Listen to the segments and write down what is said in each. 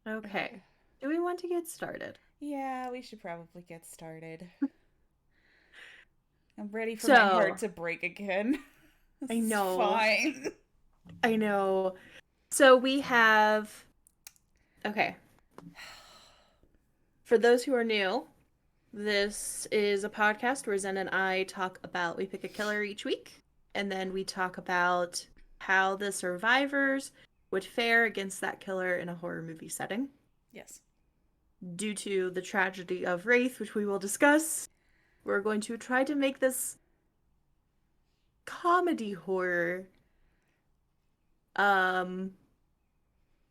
Okay. Do we want to get started? Yeah, we should probably get started. I'm ready for my heart So, to break again. This I is know, fine. I know. So we have, okay, for those who are new, this is a podcast where Zen and I we pick a killer each week, and then we talk about how the survivors would fare against that killer in a horror movie setting. Yes. Due to the tragedy of Wraith, which we will discuss, we're going to try to make this comedy horror um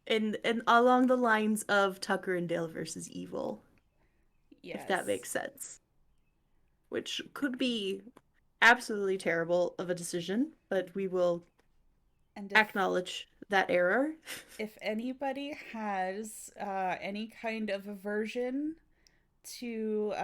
and along the lines of Tucker and Dale versus Evil, if that Yes. makes sense. Which could be absolutely terrible of a decision, but we will And acknowledge that error. if anybody has any kind of aversion to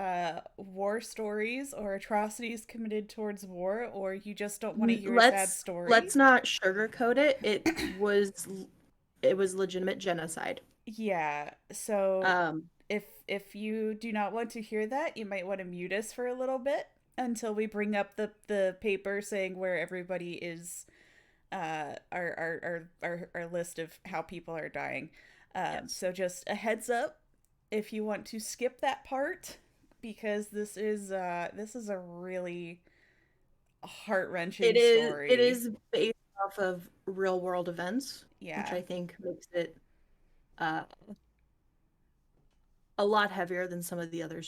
war stories or atrocities committed towards war, or you just don't want to hear a sad story, Let's not sugarcoat it. It was legitimate genocide. yeah. So Um if you do not want to hear that, you might want to mute us for a little bit until we bring up the paper saying where everybody is our list of how people are dying. yes. So just a heads up if you want to skip that part because this is a really heart It wrenching is it story. is based off of real world events, which Yeah, I think makes it uh a lot heavier than some of the other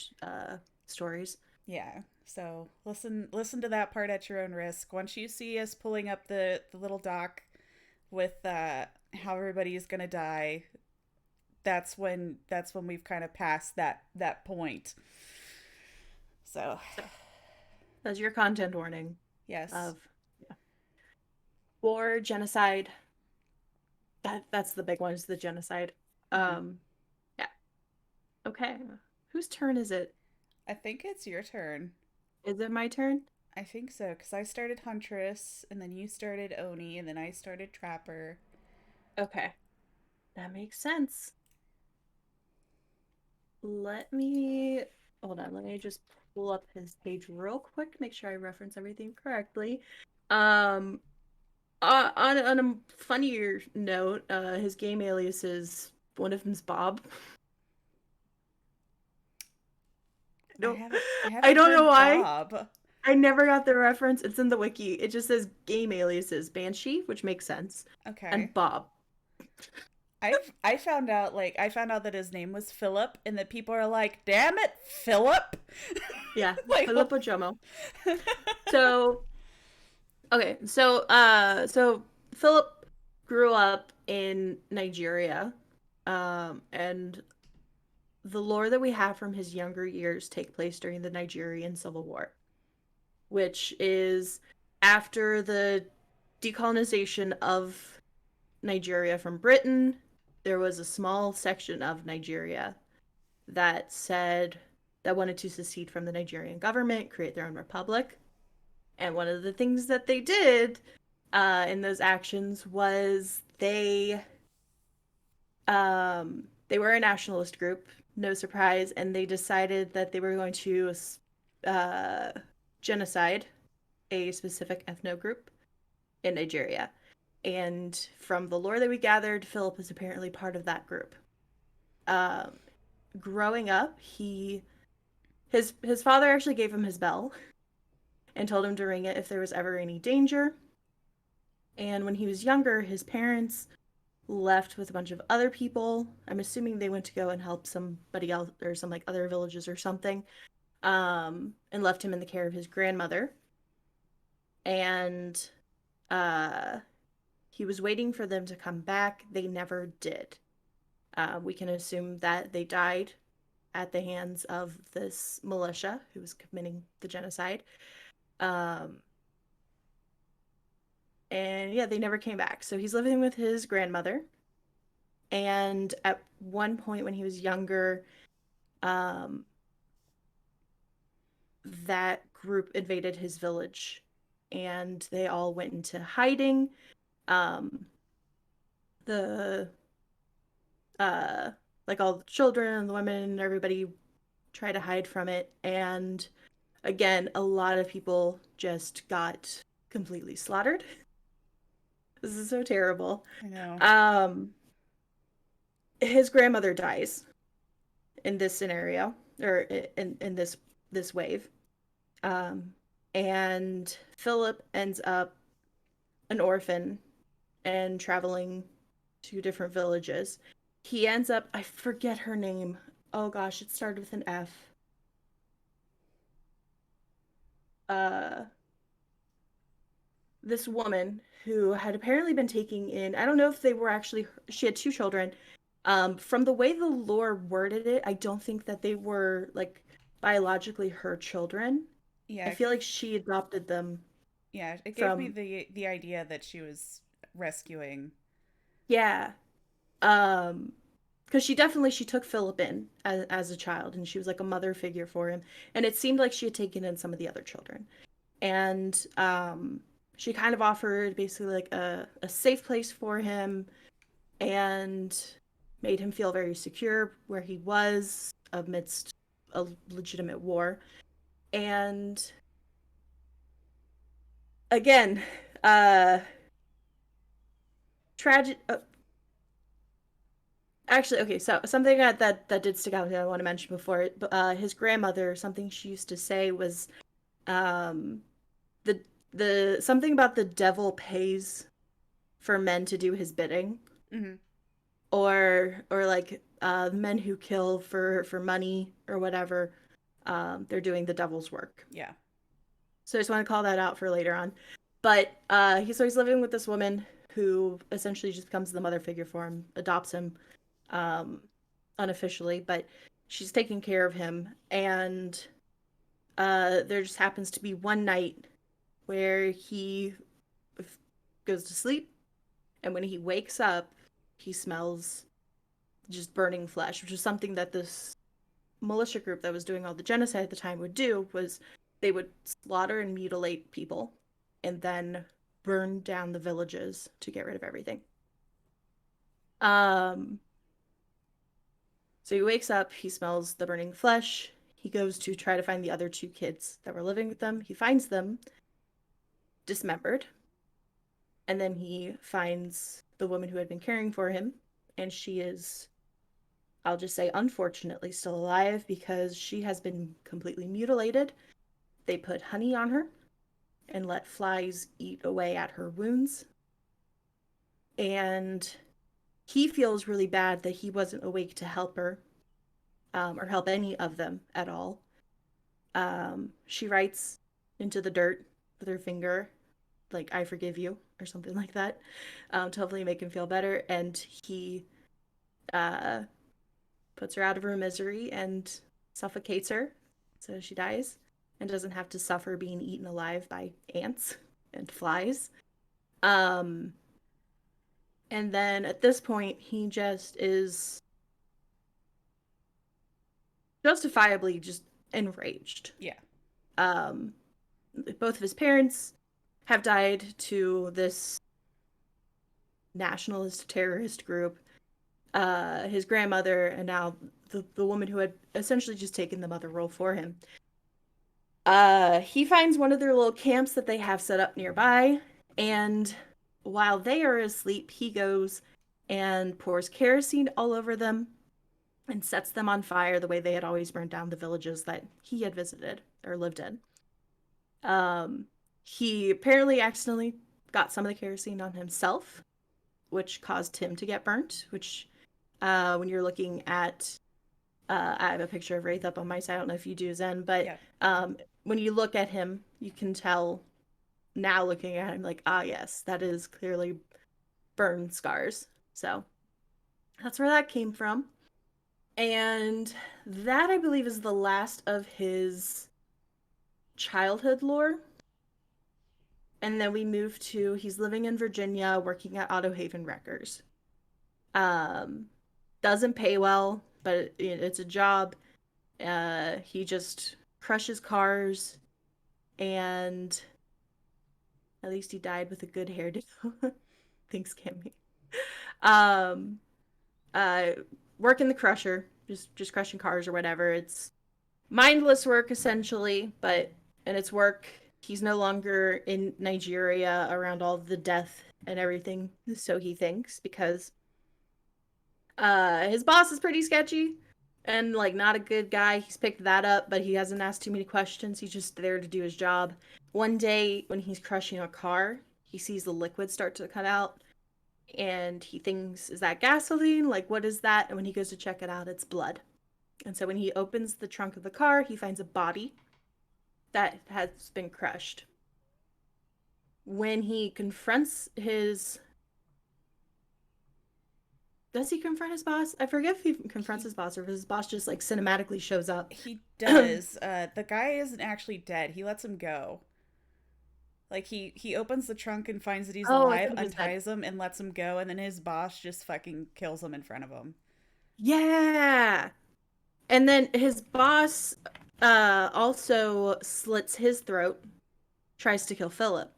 stories. yeah. So listen to that part at your own risk. Once you see us pulling up the little doc with how everybody's gonna die, that's when we've kind of passed that point. So So that's your content warning yes. of war, genocide. That's the big one, is the genocide. Mm-hmm. Yeah. Okay. Whose turn is it? I think it's your turn. Is it my turn? I think so, because I started Huntress, and then you started Oni, and then I started Trapper. Okay. That makes sense. Let me hold on, let me just pull up his page real quick, make sure I reference everything correctly. Um on a funnier note, his game alias is one of them's Bob. I I don't haven't I I haven't don't know heard why. Bob. I never got the reference. It's in the wiki. It just says game aliases Banshee, which makes sense, and Okay. Bob. I found out that his name was Philip, and that people are like, "Damn it, Philip!" Yeah, like, Filippo Jomo. So so Philip grew up in Nigeria, and the lore that we have from his younger years take place during the Nigerian Civil War, which is after the decolonization of Nigeria from Britain. There was a small section of Nigeria that said that wanted to secede from the Nigerian government, create their own republic. And one of the things that they did in those actions was they were a nationalist group, no surprise, and they decided that they were going to uh, genocide a specific ethno group in Nigeria. And from the lore that we gathered, Philip is apparently part of that group. Um, Growing up, his father actually gave him his bell and told him to ring it if there was ever any danger. And when he was younger, his parents left with a bunch of other people. I'm assuming they went to go and help somebody else or some like other villages or something. And left him in the care of his grandmother. And uh, he was waiting for them to come back. They never did. We can assume that they died at the hands of this militia who was committing the genocide. Um, and yeah, they never came back. So he's living with his grandmother. And at one point when he was younger, um, that group invaded his village and they all went into hiding. Um, the like all the children and the women and everybody try to hide from it. And again, a lot of people just got completely slaughtered. This is so terrible. I know. Um, his grandmother dies in this scenario, or in this wave. Um, and Philip ends up an orphan and traveling to different villages. He ends up, I forget her name. Oh gosh, it started with an F. Uh, this woman who had apparently been taking in, I don't know if they were actually, she had two children. From the way the lore worded it, I don't think that they were like biologically her children. Yeah, I feel like she adopted them it gave me from, the idea that she was rescuing. yeah. Um, because she took Philip in as a child, and she was like a mother figure for him, and it seemed like she had taken in some of the other children, and she kind of offered basically like a safe place for him, and made him feel very secure where he was amidst a legitimate war. And again, uh tragic actually, okay, so something that did stick out that I want to mention before, his grandmother, something she used to say was, um, the something about the devil pays for men to do his bidding, Hmm. or like men who kill for money or whatever, they're doing the devil's work. Yeah. So I just want to call that out for later on. But he's living with this woman who essentially just becomes the mother figure for him, adopts him, um, unofficially, but she's taking care of him. And there just happens to be one night where he goes to sleep, and when he wakes up, he smells just burning flesh, which is something that this militia group that was doing all the genocide at the time would do. Was they would slaughter and mutilate people and then burn down the villages to get rid of everything. Um, so he wakes up, he smells the burning flesh. He goes to try to find the other two kids that were living with them. He finds them dismembered. And then he finds the woman who had been caring for him. And she is, I'll just say, unfortunately still alive because she has been completely mutilated. They put honey on her and let flies eat away at her wounds. And he feels really bad that he wasn't awake to help her, or help any of them at all. She writes into the dirt with her finger, like, I forgive you, or something like that, to hopefully make him feel better. And he uh, puts her out of her misery and suffocates her so she dies and doesn't have to suffer being eaten alive by ants and flies. Um, and then at this point, he just is justifiably just enraged. Yeah. Um, both of his parents have died to this nationalist terrorist group. His grandmother, and now the woman who had essentially just taken the mother role for him. He finds one of their little camps that they have set up nearby, and while they are asleep, he goes and pours kerosene all over them and sets them on fire the way they had always burned down the villages that he had visited or lived in. Um, he apparently accidentally got some of the kerosene on himself, which caused him to get burnt. Which, when you're looking at, I have a picture of Wraith up on my side. I don't know if you do, Zen, but Yeah. when you look at him, you can tell now looking at him like, ah, yes, that is clearly burn scars. So that's where that came from. And that, I believe, is the last of his childhood lore. And then we move to he's living in Virginia, working at Auto Haven Wreckers. Um, doesn't pay well, but it's a job. He just crushes cars, and at least he died with a good hairdo. Thanks, Cammy. Um, uh, working the crusher, just crushing cars or whatever. It's mindless work essentially, but and it's work. He's no longer in Nigeria around all the death and everything, so he thinks, because his boss is pretty sketchy and like not a good guy. He's picked that up, but he hasn't asked too many questions. He's just there to do his job. One day when he's crushing a car, he sees the liquid start to come out and he thinks, is that gasoline? Like, what is that? And when he goes to check it out, it's blood. And so when he opens the trunk of the car, he finds a body that has been crushed. When he confronts his. Does he confront his boss? I forget if he confronts He his boss or if his boss just like cinematically shows up. he does. The guy isn't actually dead. He lets him go. Like he opens the trunk and finds that he's Oh, I alive, thought he was dead. unties him, and lets him go, and then his boss just fucking kills him in front of him. Yeah. And then his boss also slits his throat, tries to kill Philip.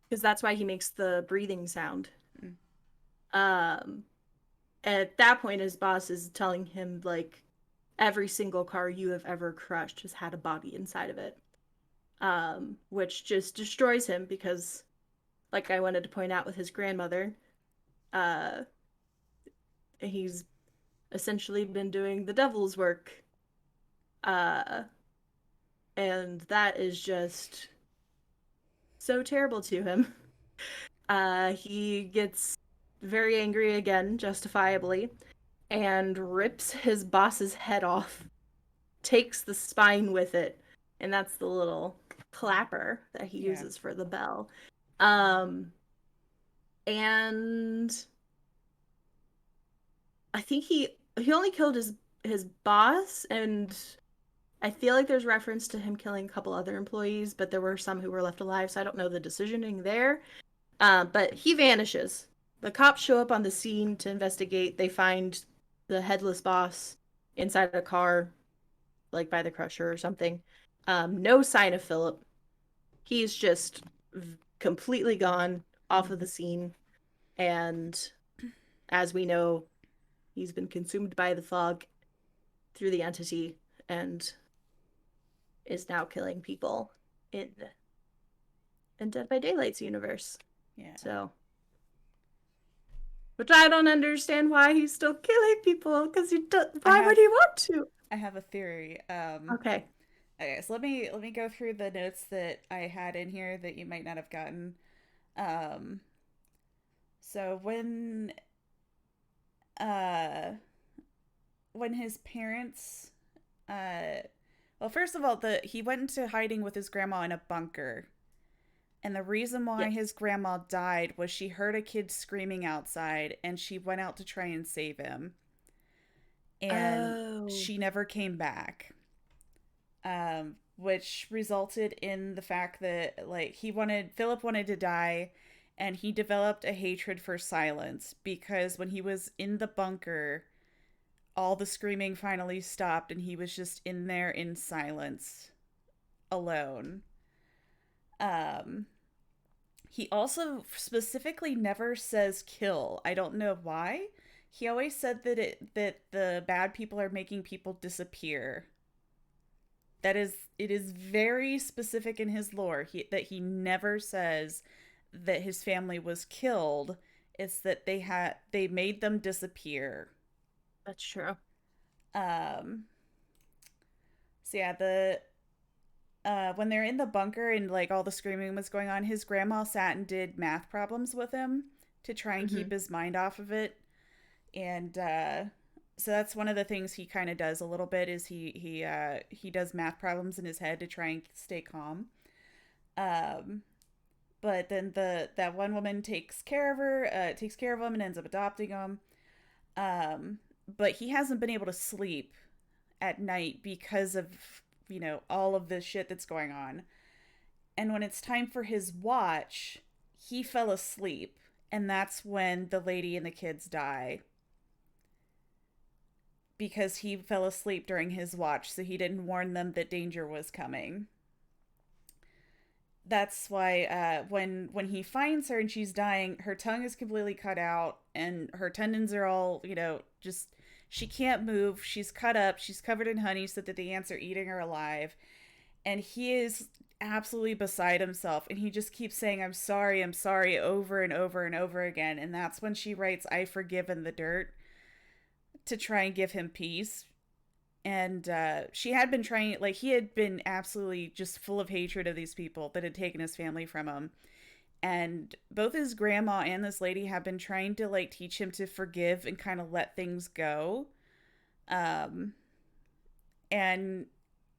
Because that's why he makes the breathing sound. Mm. Um, at that point, his boss is telling him, like, every single car you have ever crushed has had a body inside of it. Which just destroys him because, like I wanted to point out with his grandmother, uh, he's essentially been doing the devil's work. Uh, and that is just so terrible to him. He gets very angry again, justifiably, and rips his boss's head off, takes the spine with it, and that's the little clapper that he Yeah. uses for the bell. Um, and I think he only killed his boss, and I feel like there's reference to him killing a couple other employees, but there were some who were left alive, so I don't know the decisioning there. But he vanishes. The cops show up on the scene to investigate. They find the headless boss inside a car, like by the crusher or something. No sign of Philip. He's just completely gone off of the Mm-hmm. scene. And as we know, he's been consumed by the fog through the entity and is now killing people in Dead by Daylight's universe. Yeah. So, which I don't understand why he's still killing people because he do- I why would have he want to? I have a theory. Okay. Okay, so let me go through the notes that I had in here that you might not have gotten. Um, so uh when his parents well, first of all, the he went into hiding with his grandma in a bunker. And the reason why Yes. his grandma died was she heard a kid screaming outside and she went out to try and save him. And Oh, she never came back. Which resulted in the fact that like Philip wanted to die, and he developed a hatred for silence because when he was in the bunker, all the screaming finally stopped and he was just in there in silence alone. Um, he also specifically never says kill. I don't know why. He always said that the bad people are making people disappear. It is very specific in his lore that he never says that his family was killed. It's that they made them disappear. that's true. Um so yeah, the when they're in the bunker and like all the screaming was going on, his grandma sat and did math problems with him to try and Hmm. keep his mind off of it. And so that's one of the things he kind of does a little bit is he does math problems in his head to try and stay calm. Um, but then that one woman takes care of him and ends up adopting him. Um, but he hasn't been able to sleep at night because of all of the shit that's going on. And when it's time for his watch, he fell asleep, and that's when the lady and the kids die because he fell asleep during his watch, so he didn't warn them that danger was coming. That's why when he finds her and she's dying, her tongue is completely cut out and her tendons are all, just she can't move. She's cut up. She's covered in honey so that the ants are eating her alive. And he is absolutely beside himself. And he just keeps saying, I'm sorry, over and over and over again. And that's when she writes, I forgive in the dirt to try and give him peace. And she had been trying, like, he had been absolutely just full of hatred of these people that had taken his family from him. And both his grandma and this lady have been trying to, like, teach him to forgive and kind of let things go. Um, and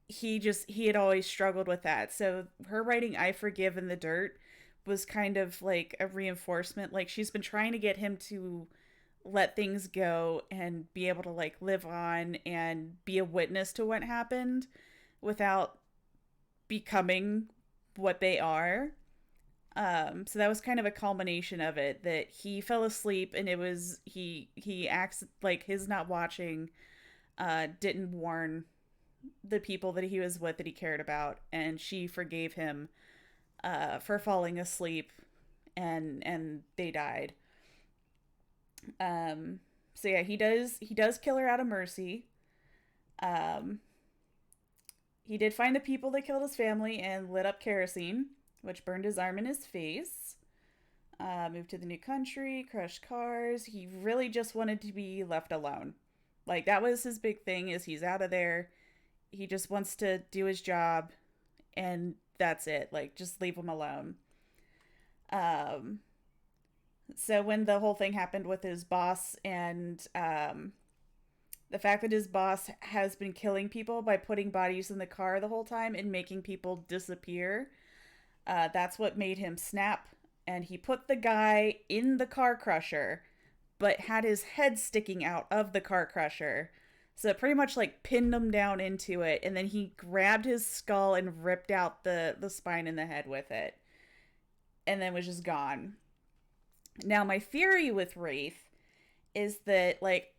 he had always struggled with that. So her writing I forgive in the dirt was kind of like a reinforcement. Like, she's been trying to get him to let things go and be able to, like, live on and be a witness to what happened without becoming what they are. So that was kind of a culmination of it, that he fell asleep and it was he acts like his not watching didn't warn the people that he was with that he cared about, and she forgave him for falling asleep, and they died. So yeah, he does kill her out of mercy. Um, he did find the people that killed his family and lit up kerosene, which burned his arm and his face. Moved to the new country, crushed cars. He really just wanted to be left alone. Like, that was his big thing, is he's out of there. He just wants to do his job, and that's it. Like, just leave him alone. Um, so when the whole thing happened with his boss, and the fact that his boss has been killing people by putting bodies in the car the whole time and making people disappear, that's what made him snap. And he put the guy in the car crusher, but had his head sticking out of the car crusher. So it pretty much, like, pinned him down into it, and then he grabbed his skull and ripped out the spine and the head with it. And then was just gone. Now, my theory with Wraith is that, like,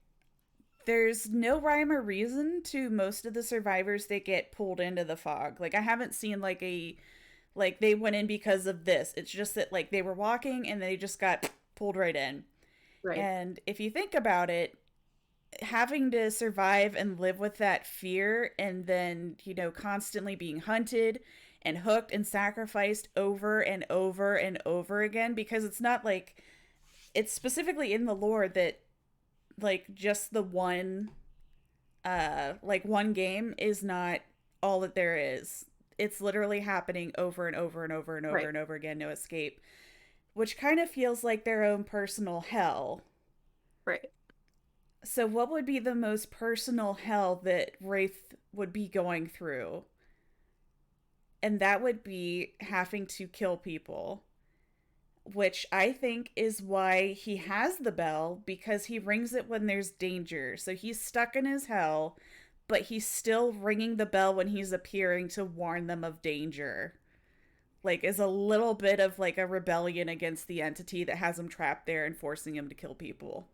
there's no rhyme or reason to most of the survivors that get pulled into the fog. Like, I haven't seen, like, they went in because of this. It's just that, like, they were walking and they just got pulled right in. Right. And if you think about it, having to survive and live with that fear, and then, constantly being hunted and hooked and sacrificed over and over and over again, because it's not like, it's specifically in the lore that, like, just the one game is not all that there is. It's literally happening over and over and over and over Right. and over again, no escape, which kind of feels like their own personal hell. Right. So what would be the most personal hell that Wraith would be going through? And that would be having to kill people, which I think is why he has the bell, because he rings it when there's danger. So he's stuck in his hell, but he's still ringing the bell when he's appearing to warn them of danger. Like, is a little bit of, like, a rebellion against the entity that has him trapped there and forcing him to kill people.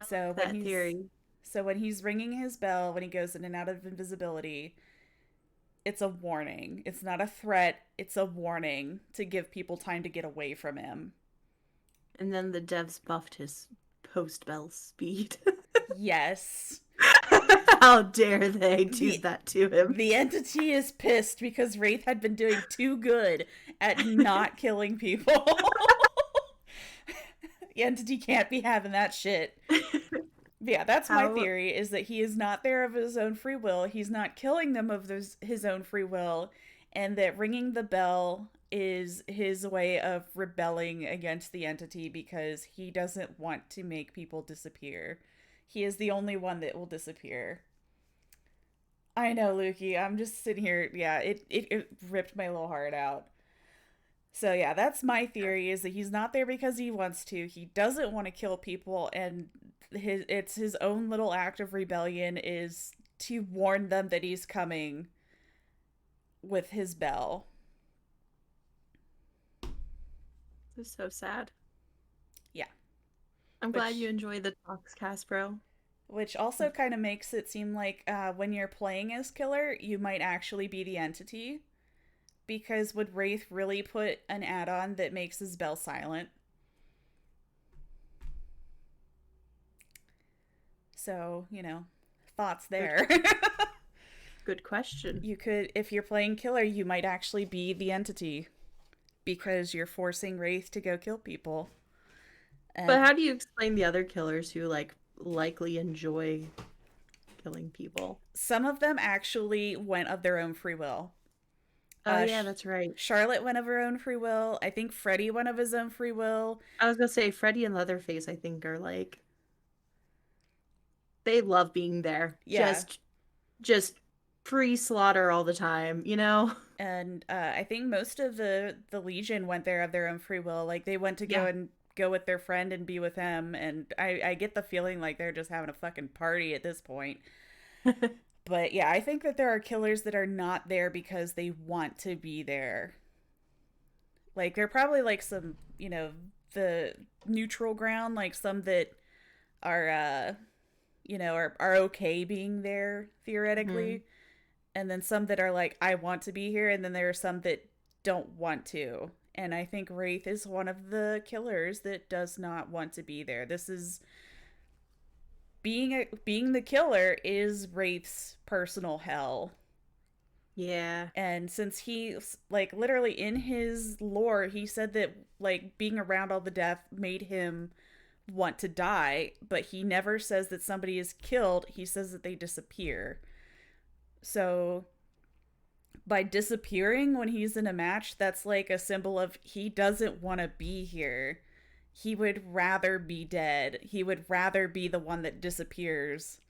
So when That he's theory. so when he's ringing his bell, when he goes in and out of invisibility, it's a warning. It's not a threat. It's a warning to give people time to get away from him. And then the devs buffed his post-bell speed. Yes. How dare they do The that to him? the entity is pissed because Wraith had been doing too good at not killing people. The entity can't be having that shit. Yeah, that's my How theory, is that he is not there of his own free will. He's not killing them of his own free will, and that ringing the bell is his way of rebelling against the entity because he doesn't want to make people disappear. He is the only one that will disappear. I know, Lukey. I'm just sitting here. Yeah, it ripped my little heart out. So yeah, that's my theory, is that he's not there because he wants to. He doesn't want to kill people, and it's his own little act of rebellion is to warn them that he's coming with his bell. This is so sad. Yeah. I'm glad you Which enjoyed the talks, Caspro. which also kind of makes it seem like when you're playing as killer, you might actually be the entity, because would Wraith really put an add-on that makes his bell silent? So, thoughts Good, there. good question. You could, if you're playing killer, you might actually be the entity because you're forcing Wraith to go kill people. But And how do you explain the other killers who like likely enjoy killing people? some of them actually went of their own free will. Oh yeah, that's right. Charlotte went of her own free will. I think Freddy went of his own free will. I was gonna say Freddy and Leatherface, I think, are like they love being there. Yeah. Just free slaughter all the time, you know? And I think most of the Legion went there of their own free will. Like they went to Yeah. go with their friend and be with him. And I get the feeling like they're just having a fucking party at this point. But yeah, I think that there are killers that are not there because they want to be there. Like they're probably like some, the neutral ground, like some that are are okay being there theoretically. Mhm. And then some that are like, I want to be here, and then there are some that don't want to. And I think Wraith is one of the killers that does not want to be there. This is being the killer is Wraith's personal hell. Yeah. And since he like literally in his lore, he said that like being around all the death made him want to die, but he never says that somebody is killed. He says that they disappear. So by disappearing when he's in a match, that's like a symbol of he doesn't want to be here. He would rather be dead. He would rather be the one that disappears.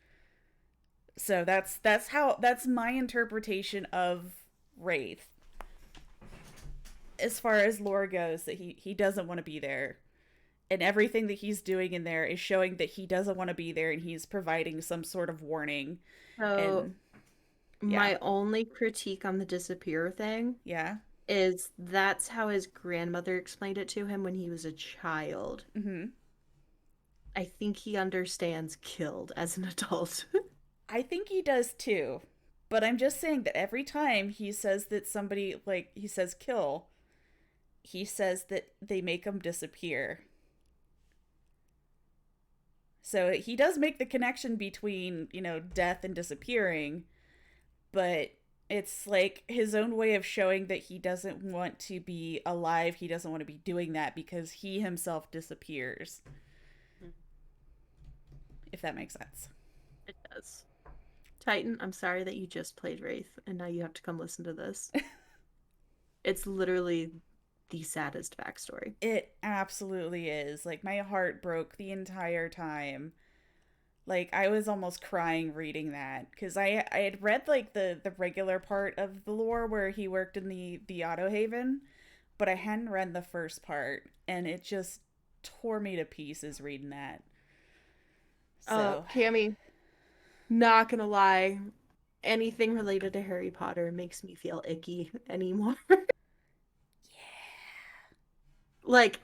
So that's my interpretation of Wraith. As far as lore goes, that he doesn't want to be there. And everything that he's doing in there is showing that he doesn't want to be there and he's providing some sort of warning. So And yeah. my only critique on the disappear thing Yeah. is that's how his grandmother explained it to him when he was a child. Mhm. I think he understands killed as an adult. I think he does too. But I'm just saying that every time he says that somebody, like, he says kill, he says that they make him disappear. So he does make the connection between, death and disappearing, but it's like his own way of showing that he doesn't want to be alive. He doesn't want to be doing that because he himself disappears. If that makes sense. It does. Titan, I'm sorry that you just played Wraith and now you have to come listen to this. It's literally the saddest backstory. It absolutely is. Like, my heart broke the entire time. Like, I was almost crying reading that. Because I had read, like, the regular part of the lore where he worked in the Auto Haven, but I hadn't read the first part. And it just tore me to pieces reading that. So, Cammy, not gonna lie, anything related to Harry Potter makes me feel icky anymore. Like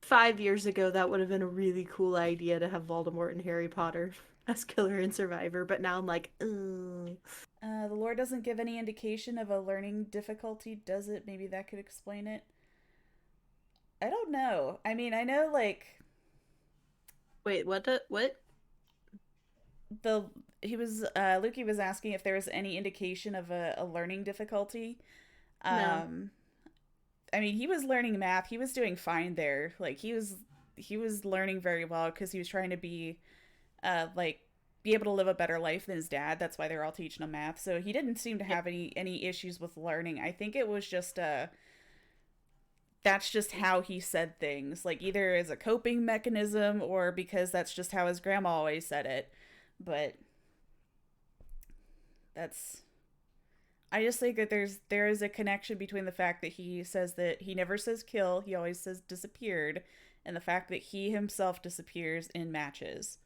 5 years ago, that would have been a really cool idea to have Voldemort and Harry Potter as killer and survivor, but now I'm like, ugh. the lore doesn't give any indication of a learning difficulty, does it? Maybe that could explain it. I don't know. I mean, I know, like, Wait, what? What? the he was Lukey was asking if there was any indication of a learning difficulty. No. I mean, he was learning math. He was doing fine there. Like he was learning very well because he was trying to like be able to live a better life than his dad. That's why they're all teaching him math. So he didn't seem to Yep. have any issues with learning. I think it was just that's just how he said things, like either as a coping mechanism or because that's just how his grandma always said it. But that's I just think that there is a connection between the fact that he says that he never says kill, he always says disappeared, and the fact that he himself disappears in matches.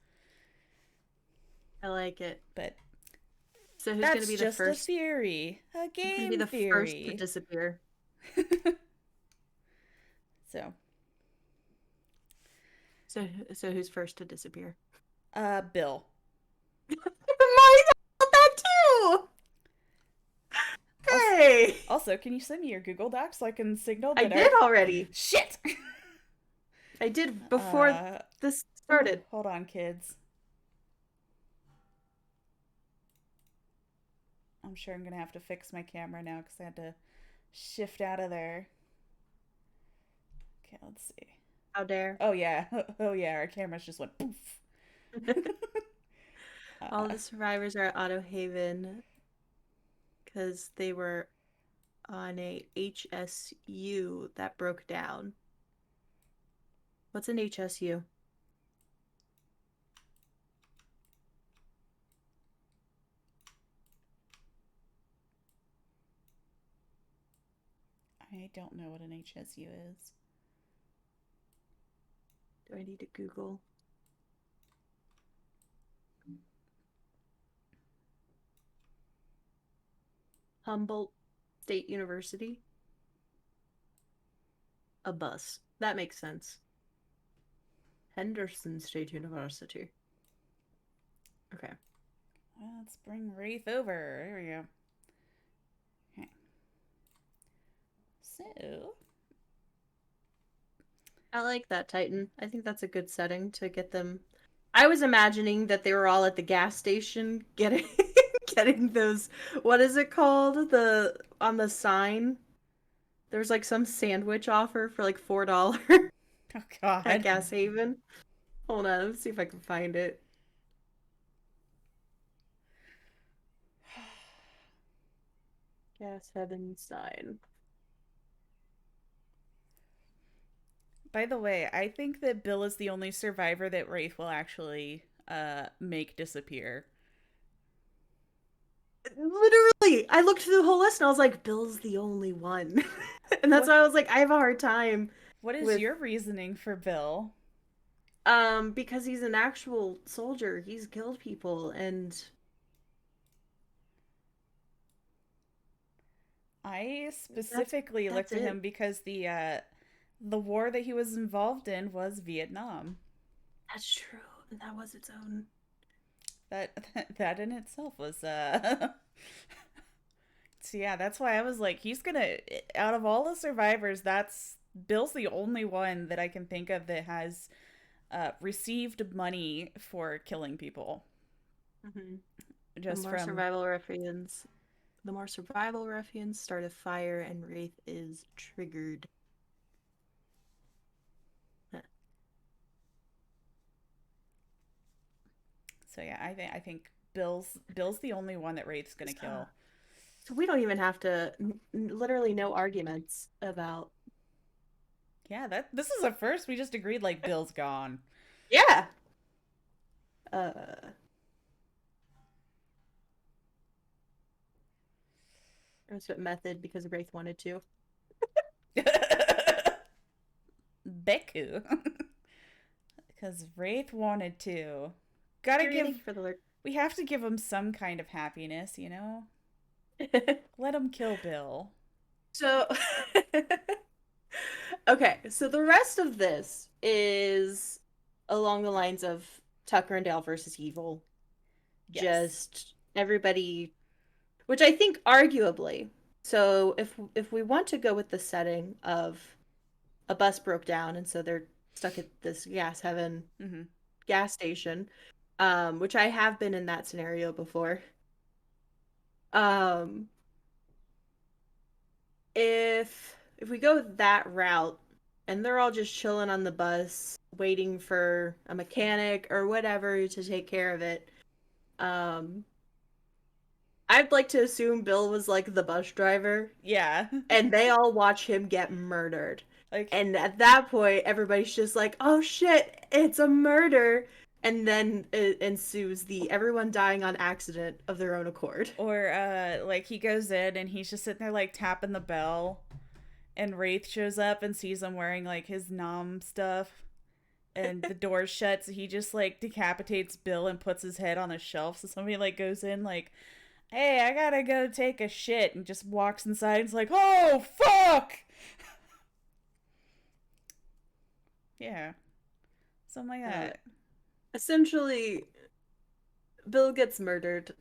I like it. But So who's that's gonna be the just first? a theory, a Who's gonna be game the first to theory. disappear? So, So who's first to disappear? Bill. Mine thought that too. Hey. Also, Also, can you send me your Google Docs so I can signal I that our did already. shit? I did before this started. Hold on, kids. I'm sure I'm gonna have to fix my camera now because I had to shift out of there. Okay, let's see. How dare. Oh yeah, oh yeah, our cameras just went poof. All Uh, the survivors are at Auto Haven because they were on a HSU that broke down. What's an HSU? I don't know what an HSU is. Do I need to Google? Humboldt State University? A bus. That makes sense. Henderson State University. Okay. Well, let's bring Wraith over. There we go. Okay. So, I like that, Titan. I think that's a good setting to get them. I was imagining that they were all at the gas station getting getting those, what is it called? The on the sign. There's like some sandwich offer for like $4 oh at god. Gas Haven. Hold on, let's see if I can find it. Gas Heaven sign. By the way, I think that Bill is the only survivor that Wraith will actually make disappear. Literally, I looked through the whole list and I was like, Bill's the only one. And that's What why I was like, I have a hard time what is with your reasoning for Bill? because he's an actual soldier. He's killed people and I that's specifically that's looked at him it. because the war that he was involved in was Vietnam. That's true. And that was its own. That in itself was so yeah, that's why I was like, he's gonna, out of all the survivors, that's Bill's the only one that I can think of that has received money for killing people. Mhm. The Just more from survival ruffians, the more survival ruffians start a fire and Wraith is triggered. so yeah, I think Bill's the only one that Wraith's gonna So, kill. so we don't even have to literally no arguments about. Yeah, that this is a first. We just agreed like Bill's gone. Yeah. Uh, it was a method because Wraith wanted to. Beku. Because Wraith wanted to. Gotta Yuri, give. thank you for the alert. We have to give him some kind of happiness, you know? Let him kill Bill. So, okay, so the rest of this is along the lines of Tucker and Dale versus Evil. Yes. Just everybody, which I think arguably. So if we want to go with the setting of a bus broke down and so they're stuck at this gas heaven Mm-hmm. gas station, which I have been in that scenario before. Um, if we go that route and they're all just chilling on the bus waiting for a mechanic or whatever to take care of it, um, I'd like to assume Bill was like the bus driver Yeah. and they all watch him get murdered. like, And at that point, everybody's just like, "Oh shit, it's a murder!" And then it ensues the everyone dying on accident of their own accord. or, like he goes in and he's just sitting there, like, tapping the bell. And Wraith shows up and sees him wearing, like, his nom stuff. And the door shuts. So he just, like, decapitates Bill and puts his head on a shelf. So somebody, like, goes in, like, hey, I gotta go take a shit, and just walks inside and's like, oh, fuck! Yeah, something like Uh, that. Essentially, Bill gets murdered,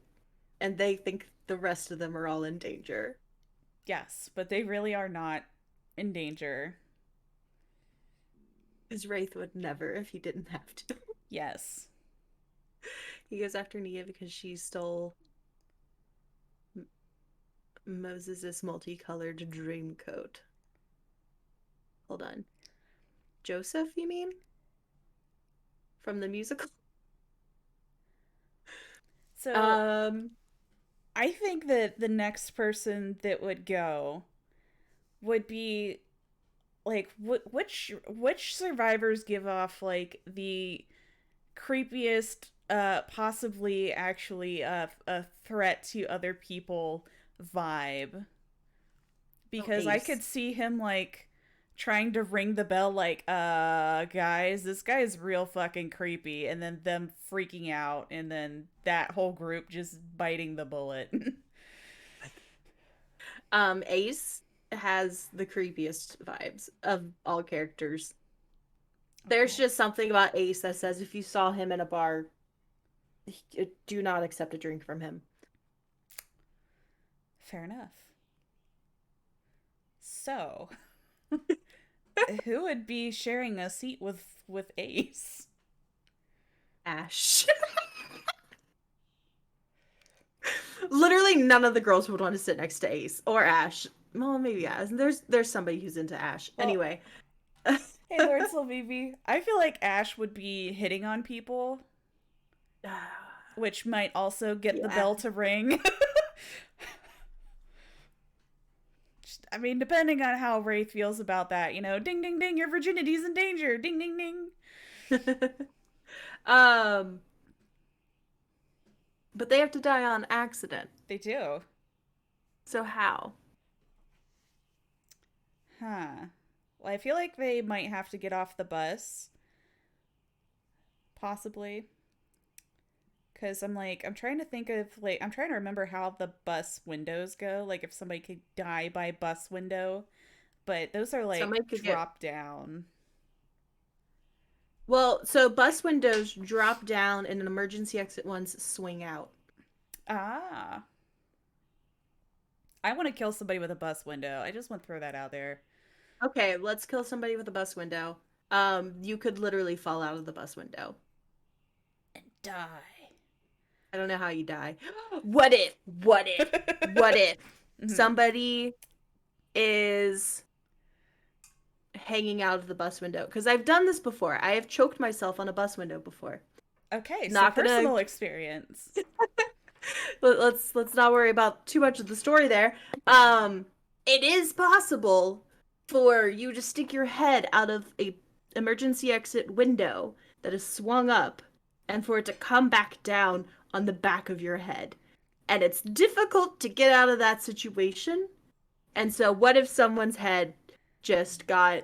and they think the rest of them are all in danger. Yes, but they really are not in danger. His Wraith would never if he didn't have to. Yes. He goes after Nia because she stole Moses' multicolored dream coat. Hold on. Joseph, you mean? From the musical? So Um, I think that the next person that would go would be like which survivors give off like the creepiest, possibly actually a threat to other people vibe, oh, because I Ace. could see him like trying to ring the bell like guys, this guy is real fucking creepy, and then them freaking out, and then that whole group just biting the bullet. Ace has the creepiest vibes of all characters. There's Okay, just something about Ace that says if you saw him in a bar, do not accept a drink from him. fair enough. So who would be sharing a seat with Ace? Ash. Literally none of the girls would want to sit next to Ace or Ash. Well, maybe Ash. There's somebody who's into Ash. Well, Anyway. hey, Lord Sylvie, I feel like Ash would be hitting on people, which might also get the Yeah. bell to ring. I mean, depending on how Wraith feels about that, you know, ding ding ding, your virginity's in danger. Ding ding ding. um, but they have to die on accident. They do. So how? Huh. Well, I feel like they might have to get off the bus. Possibly. Because I'm trying to think of, like, I'm trying to remember how the bus windows go. Like, if somebody could die by bus window. But those are, like, Somebody could get drop down. well, so bus windows drop down and an emergency exit ones swing out. Ah. I want to kill somebody with a bus window. I just want to throw that out there. Okay, let's kill somebody with a bus window. You could literally fall out of the bus window. And die. I don't know how you die. What if? What if? What if Mhm. somebody is hanging out of the bus window? Because I've done this before. I have choked myself on a bus window before. Okay, so Not gonna personal experience. let's not worry about too much of the story there. It is possible for you to stick your head out of a emergency exit window that is swung up and for it to come back down on the back of your head. And it's difficult to get out of that situation. And so what if someone's head just got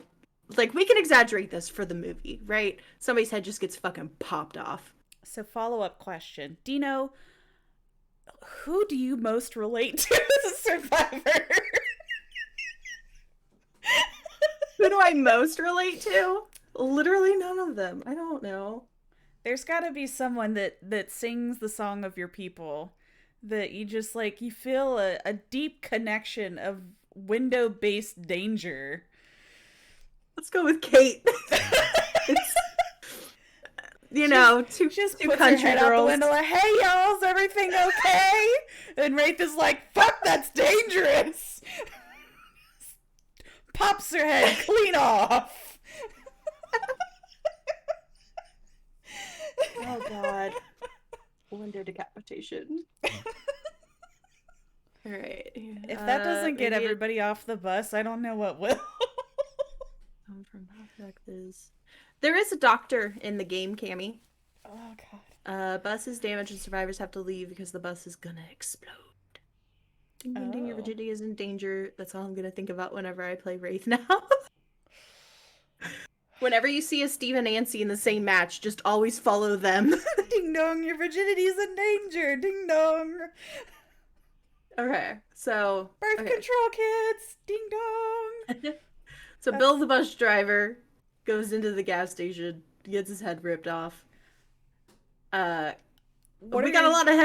like we can exaggerate this for the movie, right? Somebody's head just gets fucking popped off. So, follow up question. Dino, who do you most relate to as a survivor? Who do I most relate to? Literally none of them. I don't know. There's got to be someone that sings the song of your people that you just like, you feel a deep connection of window based danger. Let's go with Kate. It's two Just two puts her country head out the girls. window like, hey y'all, is everything okay? And Wraith is like, fuck, that's dangerous. Pops her head clean off. Oh god. Window decapitation. All right. If that doesn't get everybody off the bus, I don't know what will. From there is a doctor in the game, Cammy. Oh god. Bus is damaged and survivors have to leave because the bus is gonna explode. Ding ding ding, your Oh. virginity is in danger. That's all I'm gonna think about whenever I play Wraith now. Whenever you see a Steve and Nancy in the same match, just always follow them. Ding dong, your virginity's in danger. Ding dong. Okay, so Birth control, kids. Ding dong. So Bill the bus driver goes into the gas station, gets his head ripped off. We got a lot of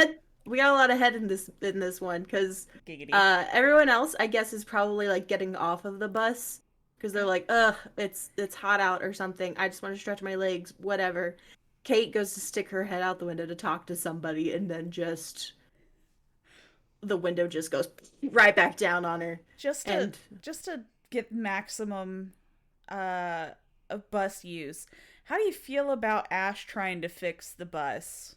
we got a lot of head in this one because Giggity. everyone else I guess is probably like getting off of the bus because they're like, ugh, it's hot out or something. I just want to stretch my legs, whatever. Kate goes to stick her head out the window to talk to somebody, and then just the window just goes right back down on her. Just to And just to get maximum uh of bus use. How do you feel about Ash trying to fix the bus?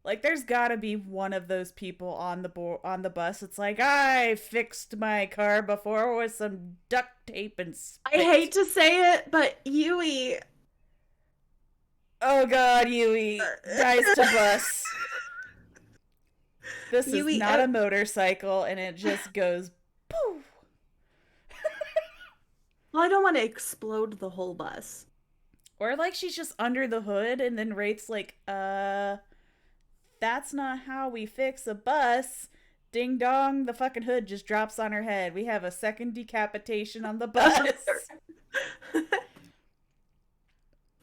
Like, there's gotta be one of those people on on the bus. It's like, I fixed my car before with some duct tape and I spit. hate to say it, but Yui. Oh God, Yui dies to bus. This is Yui. not a motorcycle, and it just goes poof. Well, I don't want to explode the whole bus. Or like she's just under the hood, and then Wraith's like, that's not how we fix a bus. Ding dong, the fucking hood just drops on her head. We have a second decapitation on the bus.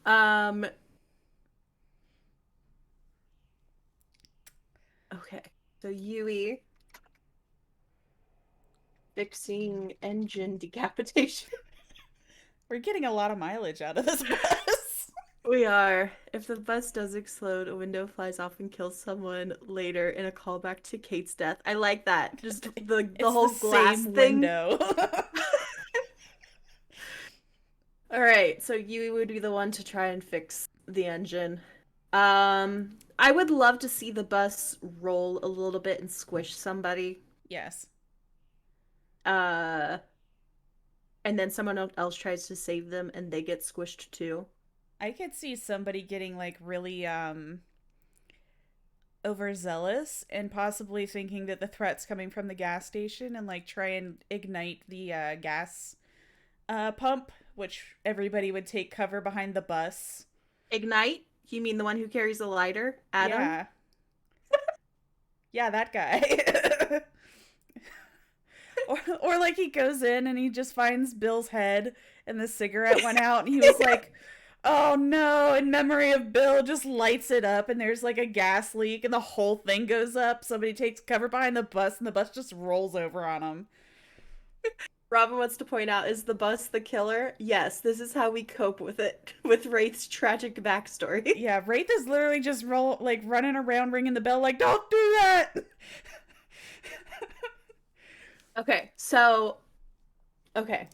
um. Okay. So Yui fixing engine decapitation. We're getting a lot of mileage out of this bus. We are. If the bus does explode, a window flies off and kills someone later in a callback to Kate's death. I like that. Just the It's the whole glass same thing. window. All right, so you would be the one to try and fix the engine. I would love to see the bus roll a little bit and squish somebody. Yes. Uh, and then someone else tries to save them and they get squished too. I could see somebody getting like really overzealous and possibly thinking that the threat's coming from the gas station and like try and ignite the gas pump, which everybody would take cover behind the bus. Ignite? You mean the one who carries the lighter? Adam? Yeah. Yeah, that guy. or like he goes in and he just finds Bill's head and the cigarette went out and he was like, oh no, in memory of Bill, just lights it up and there's like a gas leak and the whole thing goes up. Somebody takes cover behind the bus and the bus just rolls over on him. Robin wants to point out, is the bus the killer? Yes, this is how we cope with it, with Wraith's tragic backstory. Yeah, Wraith is literally just running around ringing the bell like, don't do that. Okay, so okay.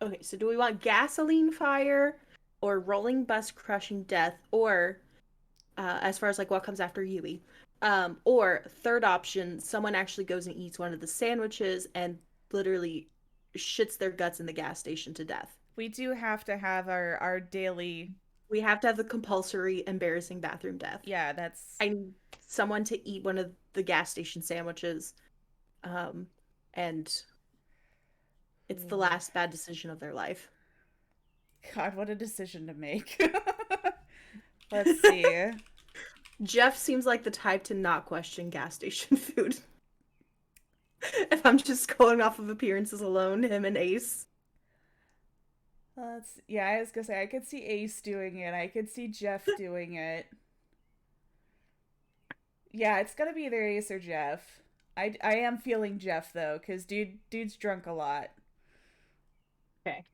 Okay, so do we want gasoline fire or rolling bus crushing death or as far as like what comes after Yui? Or third option, someone actually goes and eats one of the sandwiches and literally shits their guts in the gas station to death. We do have to have our daily. We have to have the compulsory embarrassing bathroom death. Yeah, that's. I need someone to eat one of the gas station sandwiches. And it's the last bad decision of their life. God, what a decision to make. Let's see. Jeff seems like the type to not question gas station food. If I'm just going off of appearances alone, him and Ace. Yeah, I was gonna say I could see Ace doing it. I could see Jeff doing it. Yeah, it's gonna be either Ace or Jeff. I am feeling Jeff though, because dude's drunk a lot. Okay.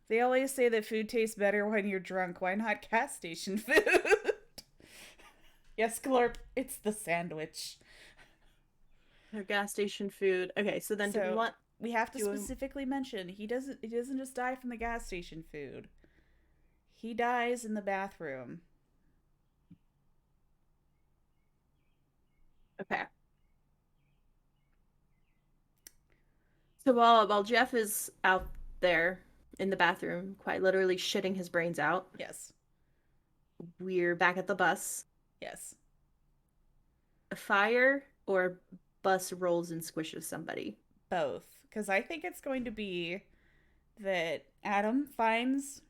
They always say that food tastes better when you're drunk. Why not gas station food? Yes, Glorp, it's the sandwich. No gas station food. Okay, so then do we want we have to specifically mention he doesn't just die from the gas station food. He dies in the bathroom. Okay. So while Jeff is out there in the bathroom, quite literally shitting his brains out, Yes. we're back at the bus. Yes. A fire or bus rolls and squishes somebody. Both. Because I think it's going to be that Adam finds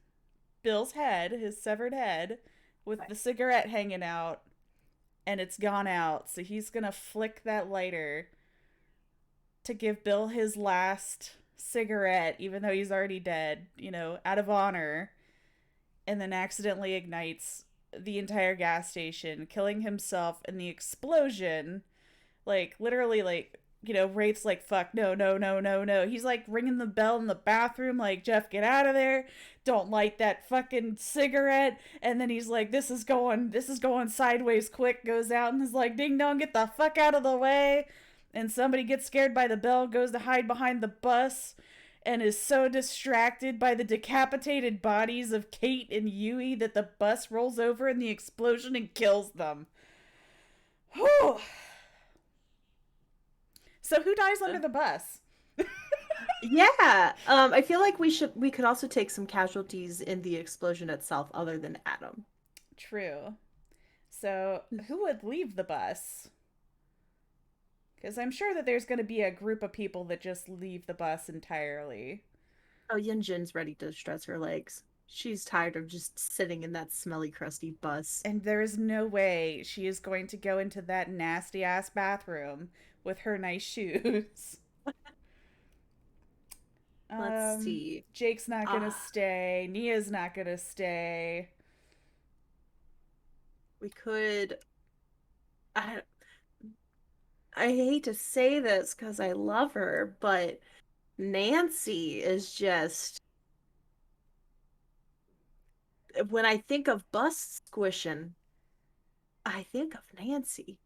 Bill's head, his severed head, with the cigarette hanging out, and it's gone out. So he's going to flick that lighter to give Bill his last cigarette, even though he's already dead, out of honor, and then accidentally ignites the entire gas station, killing himself in the explosion. Like, literally, like, Wraith's like, fuck, no, no, no, no, no. He's like ringing the bell in the bathroom, like, Jeff, get out of there. Don't light that fucking cigarette. And then he's like, this is going sideways quick, goes out and is like, ding dong, get the fuck out of the way. And somebody gets scared by the bell, goes to hide behind the bus, and is so distracted by the decapitated bodies of Kate and Yui that the bus rolls over in the explosion and kills them. Whew. So who dies under the bus? Yeah. I feel like we could also take some casualties in the explosion itself other than Adam. True. So who would leave the bus? Because I'm sure that there's going to be a group of people that just leave the bus entirely. Oh, Yunjin's ready to stretch her legs. She's tired of just sitting in that smelly, crusty bus. And there is no way she is going to go into that nasty ass bathroom with her nice shoes. Let's see. Jake's not gonna stay. Nia's not gonna stay. We could. I hate to say this because I love her, but Nancy is just. When I think of bus squishing, I think of Nancy.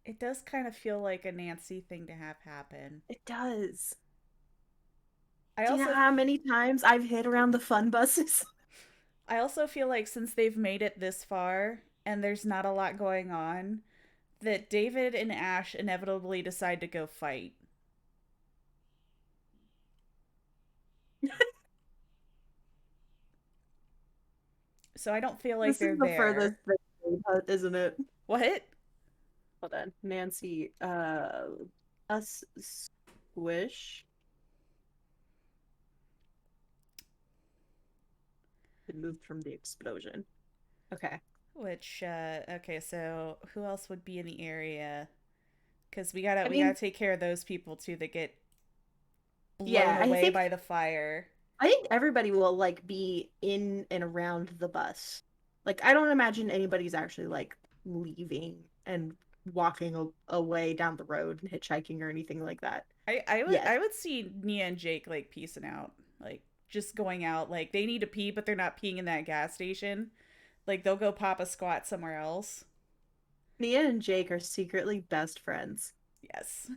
It does kind of feel like a Nancy thing to have happen. It does. Do you know how many times I've hit around the fun buses? I also feel like since they've made it this far and there's not a lot going on, that David and Ash inevitably decide to go fight. So I don't feel like this they're is the there. furthest thing, isn't it? What? Hold on. Nancy, us squish. It moved from the explosion. Okay. Which, okay, so who else would be in the area? Because we gotta take care of those people too that get blown away by the fire. I think everybody will like be in and around the bus. Like I don't imagine anybody's actually like leaving and walking away down the road and hitchhiking or anything like that. I would see Nia and Jake like peacing out, like just going out. Like they need to pee, but they're not peeing in that gas station. Like they'll go pop a squat somewhere else. Nia and Jake are secretly best friends. Yes.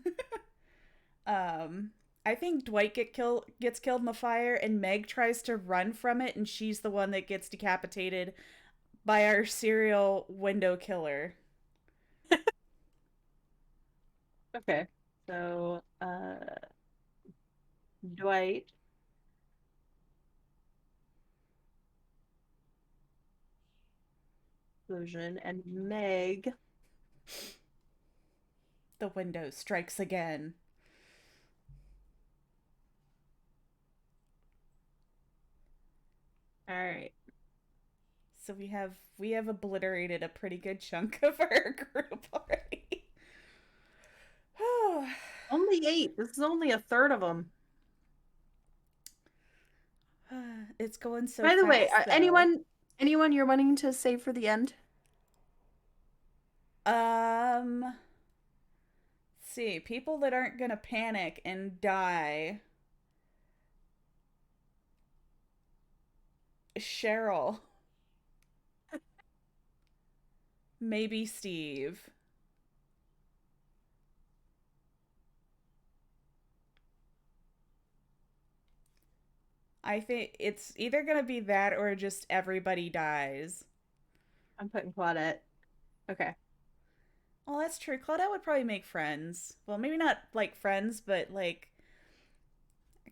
I think Dwight gets killed in the fire, and Meg tries to run from it, and she's the one that gets decapitated by our serial window killer. Okay. So, Dwight. Explosion and Meg. The window strikes again. All right. So we have obliterated a pretty good chunk of our group already. Only 8. This is only a third of them. It's going so By the fast, way, though. anyone you're wanting to save for the end? Let's see, people that aren't gonna panic and die. Cheryl. Maybe Steve. I think it's either gonna be that or just everybody dies. I'm putting Claudette. Okay. Well, that's true. Claudette would probably make friends. Well, maybe not like friends, but like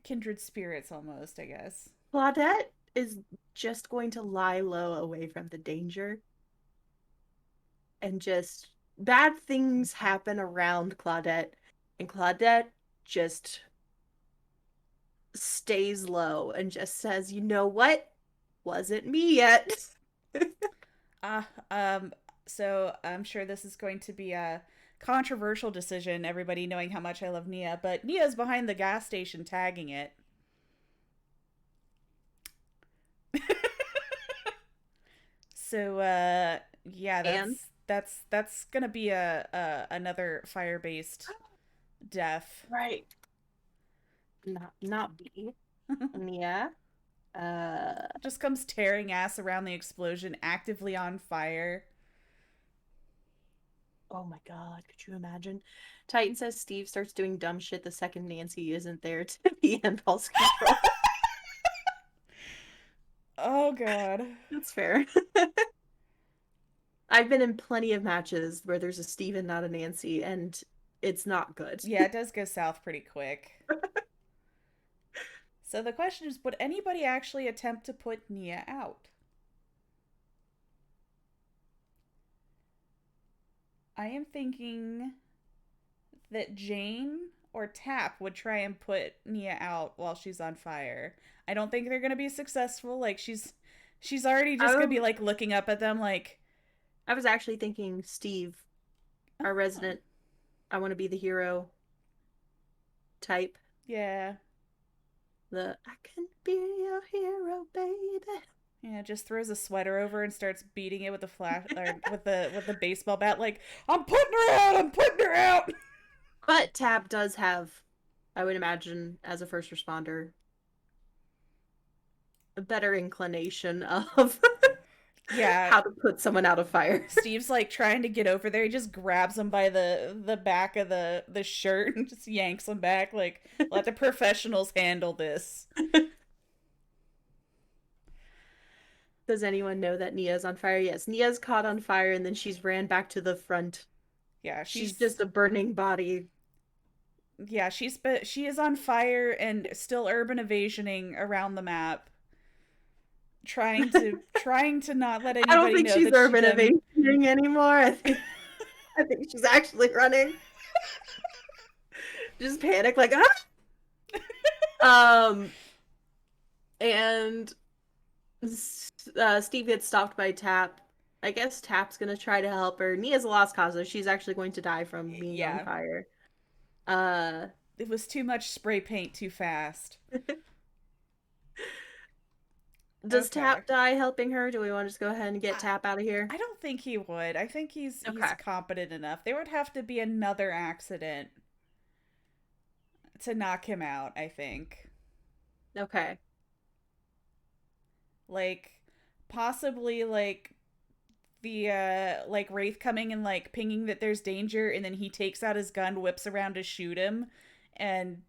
kindred spirits almost, I guess. Claudette is just going to lie low away from the danger. And just bad things happen around Claudette. And Claudette just stays low and just says, you know what? Wasn't me yet. So I'm sure this is going to be a controversial decision, everybody knowing how much I love Nia, but Nia's behind the gas station tagging it. So yeah, And that's gonna be a another fire based death. right, not B. Nia. Uh, Just comes tearing ass around the explosion, actively on fire. oh my God, could you imagine? Titan says Steve starts doing dumb shit the second Nancy isn't there to be impulse control. Oh god. That's fair. I've been in plenty of matches where there's a Steve and not a Nancy, and it's not good. Yeah, it does go south pretty quick. So the question is, would anybody actually attempt to put Nia out? I am thinking that Jane or Tap would try and put Nia out while she's on fire. I don't think they're gonna be successful. Like she's already just gonna be I, like looking up at them like, I was actually thinking Steve, our oh, resident, I want to be the hero type. yeah. The I can be your hero, baby. Yeah, just throws a sweater over and starts beating it with the flash or with the baseball bat. Like, I'm putting her out. I'm putting her out. But Tap does have, I would imagine, as a first responder, a better inclination of Yeah, how to put someone out of fire. Steve's like trying to get over there. He just grabs him by the back of the shirt and just yanks him back. Like, let the professionals handle this. Does anyone know that Nia's on fire? Yes, Nia's caught on fire and then she's ran back to the front. Yeah, She's just a burning body. she is on fire and still urban evasioning around the map, trying to not let I don't anybody think know she's that she urban done. evasioning anymore. I think she's actually running. Just panic like ah. And Steve gets stopped by Tap. I guess Tap's gonna try to help her. Nia's a lost cause, so she's actually going to die from being on Yeah, fire. Uh, it was too much spray paint too fast. does Okay. Tap die helping her? Do we want to just go ahead and get I, Tap out of here? I don't think he would. I think he's Okay. competent enough. There would have to be another accident to knock him out, I think. Okay. Like possibly like the like Wraith coming and like pinging that there's danger and then he takes out his gun, whips around to shoot him and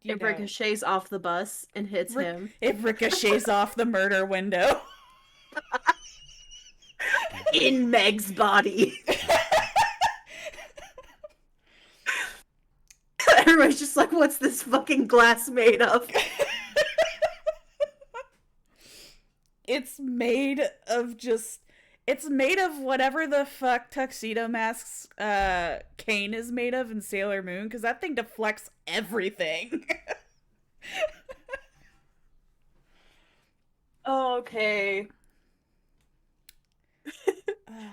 you It know, ricochets off the bus and hits him it ricochets off the murder window. in Meg's body. Everybody's just like, what's this fucking glass made of? It's made of just it's made of whatever the fuck Tuxedo Mask's cane is made of in Sailor Moon because that thing deflects everything. Okay.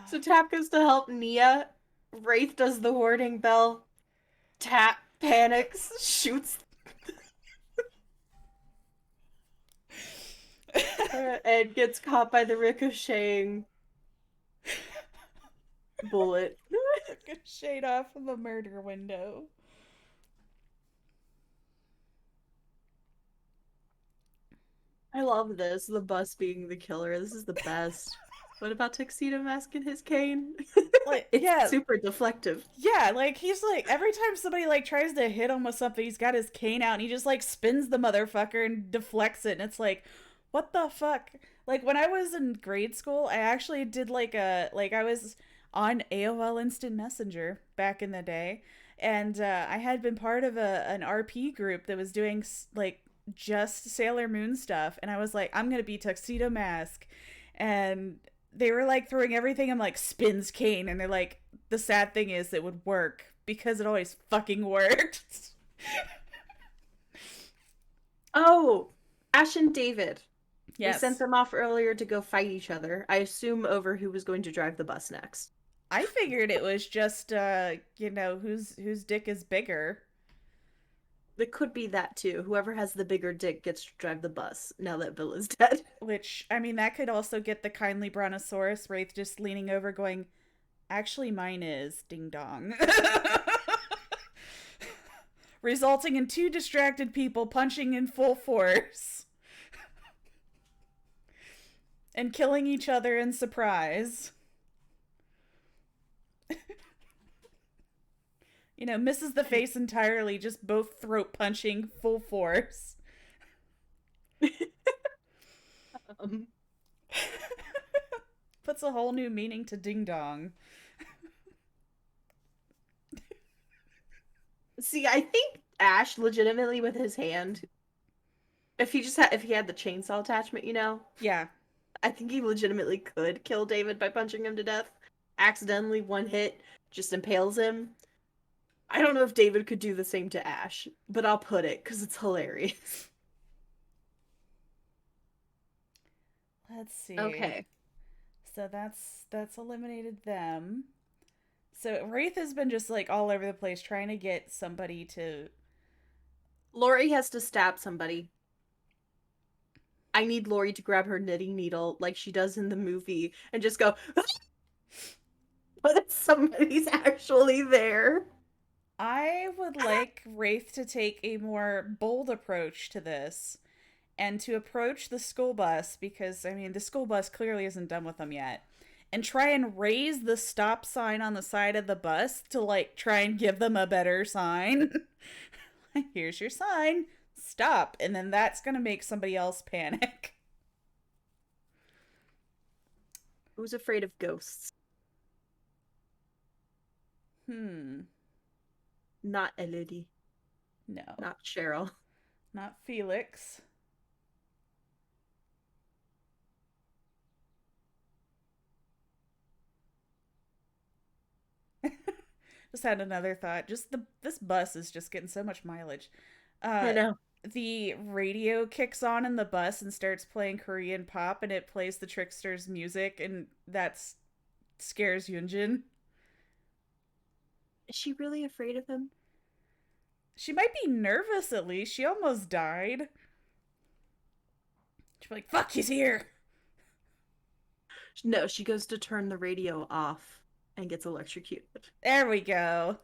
So Tap goes to help Nia. Wraith does the warding bell. Tap panics, shoots, and gets caught by the ricocheting bullet. Shade off of the murder window. I love this. The bus being the killer. This is the best. What about Tuxedo Mask and his cane? Like, It's yeah, super deflective. yeah, like he's like every time somebody like tries to hit him with something, he's got his cane out and he just like spins the motherfucker and deflects it, and it's like, what the fuck? Like when I was in grade school, I actually did like I was on AOL Instant Messenger back in the day, and I had been part of an RP group that was doing like just Sailor Moon stuff, and I was like, I'm gonna be Tuxedo Mask, and they were like throwing everything. I'm like spins cane, and they're like, the sad thing is it would work because it always fucking worked. Oh, Ash and David. We sent Yes, them off earlier to go fight each other. I assume over who was going to drive the bus next. I figured it was just you know whose dick is bigger. It could be that too. Whoever has the bigger dick gets to drive the bus now that Bill is dead. Which, I mean, that could also get the kindly brontosaurus Wraith just leaning over going, actually, mine is ding dong. Resulting in two distracted people punching in full force and killing each other in surprise. You know, misses the face entirely, just both throat punching full force. Um, Puts a whole new meaning to ding dong. See, I think Ash legitimately with his hand, if he had the chainsaw attachment, Yeah. I think he legitimately could kill David by punching him to death. Accidentally, one hit just impales him. I don't know if David could do the same to Ash, but I'll put it because it's hilarious. Let's see. Okay. So that's eliminated them. So Wraith has been just like all over the place trying to get somebody to. Lori has to stab somebody. I need Lori to grab her knitting needle like she does in the movie and just go, but if somebody's actually there. I would like Wraith to take a more bold approach to this and to approach the school bus because, I mean, the school bus clearly isn't done with them yet. And try and raise the stop sign on the side of the bus to, like, try and give them a better sign. Here's your sign. Stop. And then that's going to make somebody else panic. Who's afraid of ghosts? Not Elodie. No. Not Cheryl. Not Felix. Just had another thought. Just this bus is just getting so much mileage. I know. The radio kicks on in the bus and starts playing Korean pop, and it plays the Trickster's music, and that scares Yunjin. Is she really afraid of him? She might be nervous at least. She almost died. She's like, "Fuck, he's here." No, she goes to turn the radio off and gets electrocuted. There we go.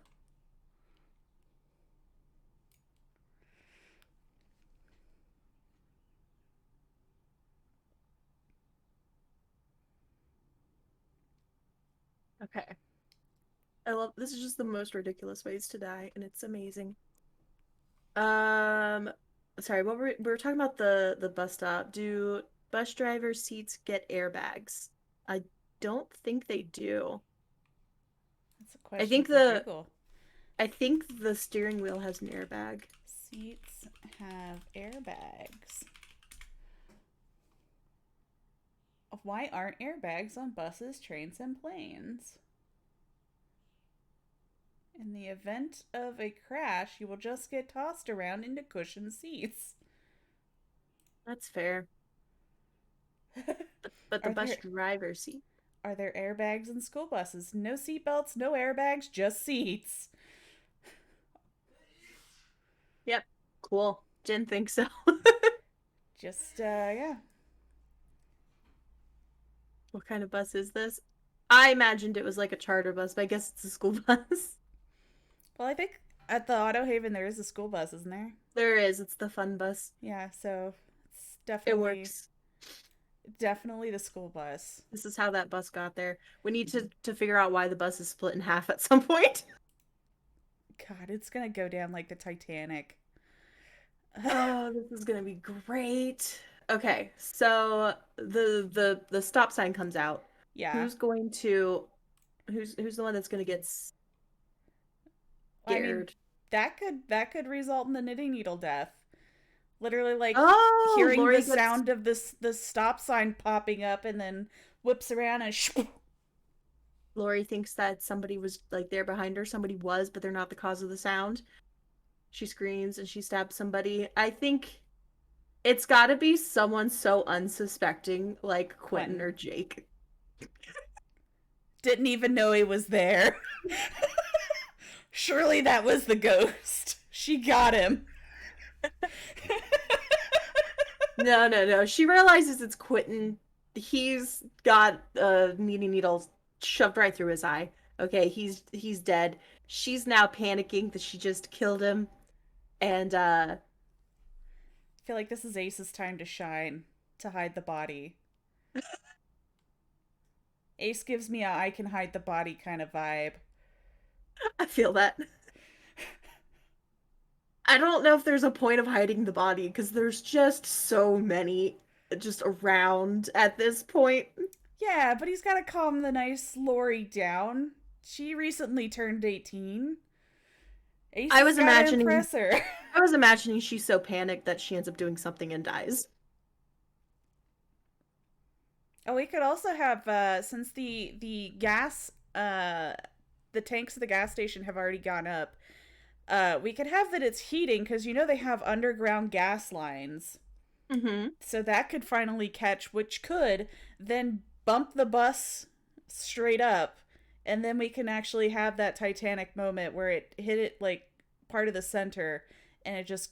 Okay. I love this is just the most ridiculous ways to die, and it's amazing. Um, sorry, we were talking about the bus stop. Do bus driver seats get airbags? I don't think they do. That's a I question think for the Google. I think the steering wheel has an airbag. Seats have airbags. Why aren't airbags on buses, trains, and planes? In the event of a crash, you will just get tossed around into cushioned seats. That's fair. But the Are bus there driver seat. are there airbags in school buses? No seatbelts, no airbags, just seats. Yep. Cool. Didn't think so. Just yeah. What kind of bus is this? I imagined it was like a charter bus, but I guess it's a school bus. Well, I think at the Auto Haven there is a school bus, isn't there? There is. It's the fun bus. Yeah, so it's It definitely works. definitely the school bus. This is how that bus got there. We need to figure out why the bus is split in half at some point. God, it's gonna go down like the Titanic. Oh, this is gonna be great. Okay, so the stop sign comes out. Yeah. Who's going to who's the one that's gonna get I mean, scared? that could result in the knitting needle death. Literally, like Oh, hearing Lori the gets sound of the stop sign popping up, and then whips around and Lori thinks that somebody was like there behind her. Somebody was, but they're not the cause of the sound. She screams and she stabs somebody. I think it's got to be someone so unsuspecting like Quentin Quentin or Jake. didn't even know he was there. Surely that was the ghost. She got him. No, no, no. She realizes it's Quentin. He's got a knitting needle shoved right through his eye. Okay, he's dead. She's now panicking that she just killed him, and I feel like this is Ace's time to shine, to hide the body. Ace gives me a I can hide the body kind of vibe. I feel that. I don't know if there's a point of hiding the body because there's just so many just around at this point. Yeah, but he's got to calm the nice Lori down. She recently turned 18. Ace I has was got to imagining impress her. I was imagining she's so panicked that she ends up doing something and dies. Oh, we could also have since the gas the tanks at the gas station have already gone up. We could have that it's heating because you know they have underground gas lines. Mm-hmm. So that could finally catch, which could then bump the bus straight up, and then we can actually have that Titanic moment where it hit it like part of the center, and it just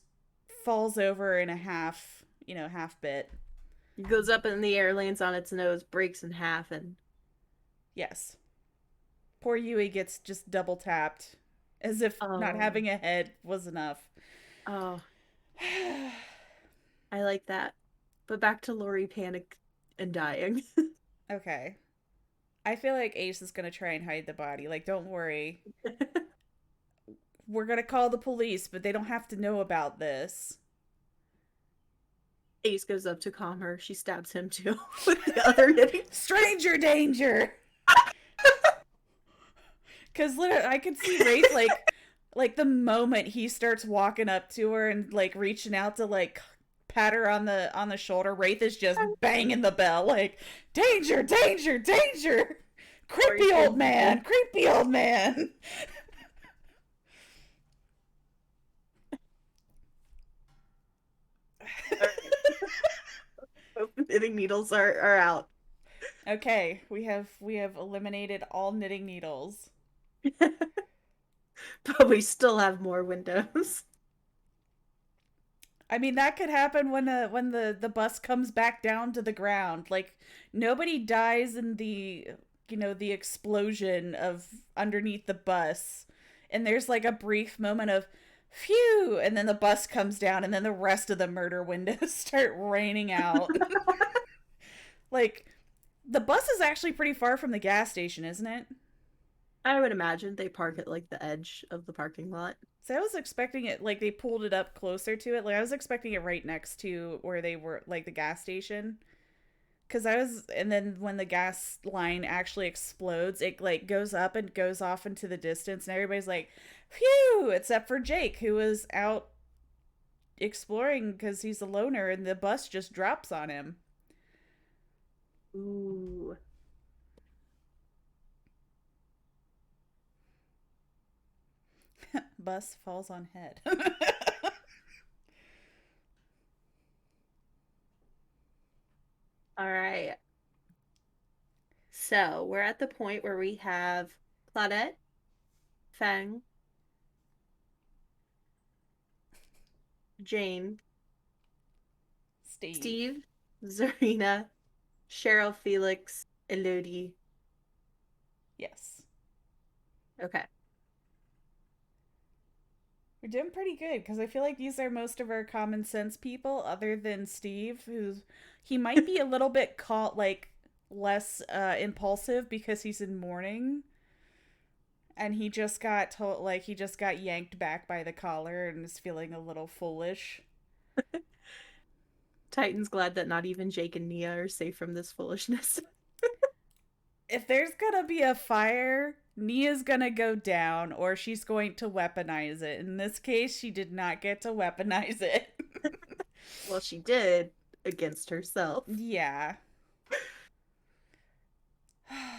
falls over in a half, half bit. It goes up in the air, lands on its nose, breaks in half, and Yes, poor Yui gets just double tapped, as if not oh, having a head was enough. oh, I like that. But back to Lori panic and dying. Okay, I feel like Ace is gonna try and hide the body. Like, don't worry, we're gonna call the police, but they don't have to know about this. Ace goes up to calm her. She stabs him too with the other knitting. Stranger danger. Because literally, I could see Wraith like the moment he starts walking up to her and like reaching out to like pat her on the shoulder, Wraith is just banging the bell like danger, danger, danger. Lori Creepy old turns evil. man, creepy old man. All right. Both knitting needles are out. Okay, we have eliminated all knitting needles. But we still have more windows. I mean, that could happen when the bus comes back down to the ground. Like nobody dies in the explosion of underneath the bus. And there's like a brief moment of phew, and then the bus comes down and then the rest of the murder windows start raining out. Like the bus is actually pretty far from the gas station, isn't it? I would imagine they park at like the edge of the parking lot. So I was expecting it like they pulled it up closer to it. Like I was expecting it right next to where they were like the gas station. Cause I was, and then when the gas line actually explodes, it like goes up and goes off into the distance, and everybody's like, "Phew!" Except for Jake, who was out exploring because he's a loner, and the bus just drops on him. Ooh. Bus falls on head. All right. So we're at the point where we have Claudette, Fang, Jane, Steve. Steve, Zarina, Cheryl, Felix, Elodie. Yes, Okay. we're doing pretty good because I feel like these are most of our common sense people, other than Steve, who's he might be a little bit caught like less impulsive because he's in mourning and he just got told like he just got yanked back by the collar and is feeling a little foolish. Titan's glad that not even Jake and Nia are safe from this foolishness. If there's gonna be a fire, Nia's gonna go down or she's going to weaponize it. In this case, she did not get to weaponize it. Well, she did against herself. Yeah.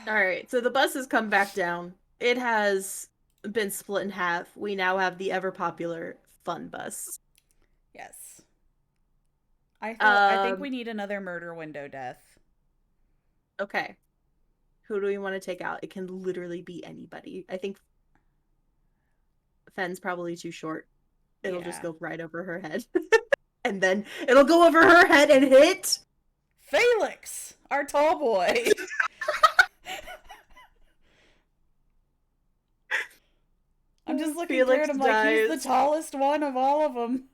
All right, so the bus has come back down. It has been split in half. We now have the ever popular fun bus. Yes. I think Um, we need another murder window death. okay. Who do we want to take out? It can literally be anybody. I think Fenn's probably too short. It'll just Yeah. go right over her head. And then it'll go over her head and hit Felix, our tall boy. I'm just looking through it. Felix I'm like, he's the dies. tallest one of all of them.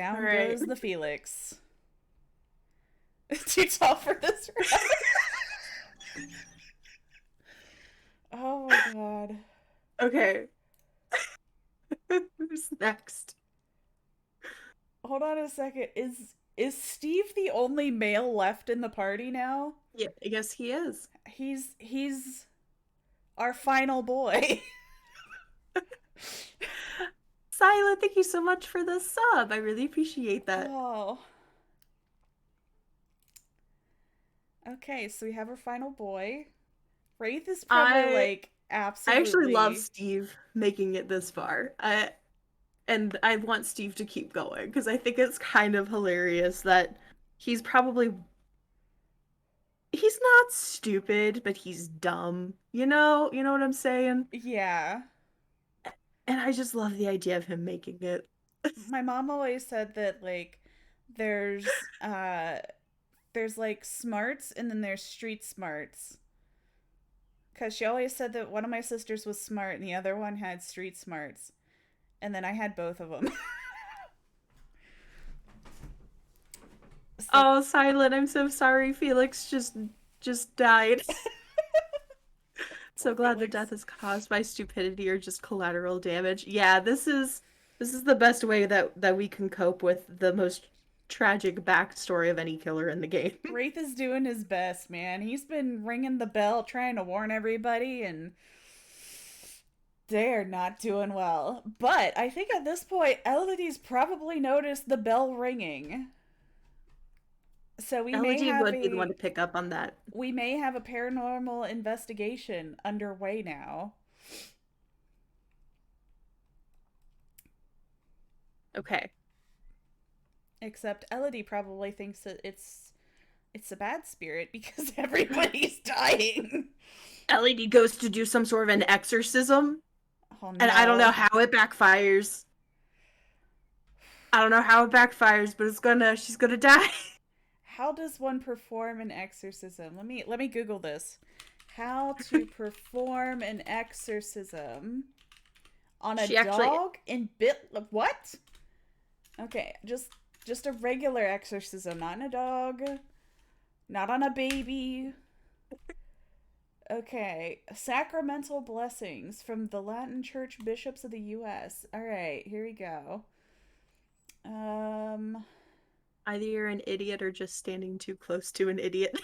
All Down right. goes the Felix. Too tall for this round. Oh my god. Okay. Who's next? Hold on a second. Is Steve the only male left in the party now? Yeah, I guess he is. He's our final boy. Silent, thank you so much for the sub. I really appreciate that. Oh. Okay, so we have our final boy. Wraith is probably I like I actually love absolutely. Steve making it this far. And I want Steve to keep going because I think it's kind of hilarious that he's probably he's not stupid, but he's dumb. You know what I'm saying? Yeah. And I just love the idea of him making it. My mom always said that like there's uh there's like smarts and then there's street smarts. Cause she always said that one of my sisters was smart and the other one had street smarts. And then I had both of them. So Oh, Silent, I'm so sorry. Felix just died. poor So glad the Felix. death is caused by stupidity or just collateral damage. Yeah, this is the best way that we can cope with the most tragic backstory of any killer in the game. Wraith is doing his best, man. He's been ringing the bell trying to warn everybody and they're not doing well. But I think at this point, Elodie's probably noticed the bell ringing. So LED would be the one to pick up on that. we may have a paranormal investigation underway now. Okay. Except Elodie probably thinks that it's a bad spirit because everybody's dying. LED goes to do some sort of an exorcism, Oh and I don't know no. how it backfires. I don't know how it backfires, but she's gonna die. How does one perform an exorcism? Let me Google this. How to perform an exorcism on a She actually dog in bit what? Okay, just a regular exorcism, not on a dog, not on a baby. Okay, sacramental blessings from the Latin Church bishops of the U.S. All right, here we go. Um, either you're an idiot or just standing too close to an idiot.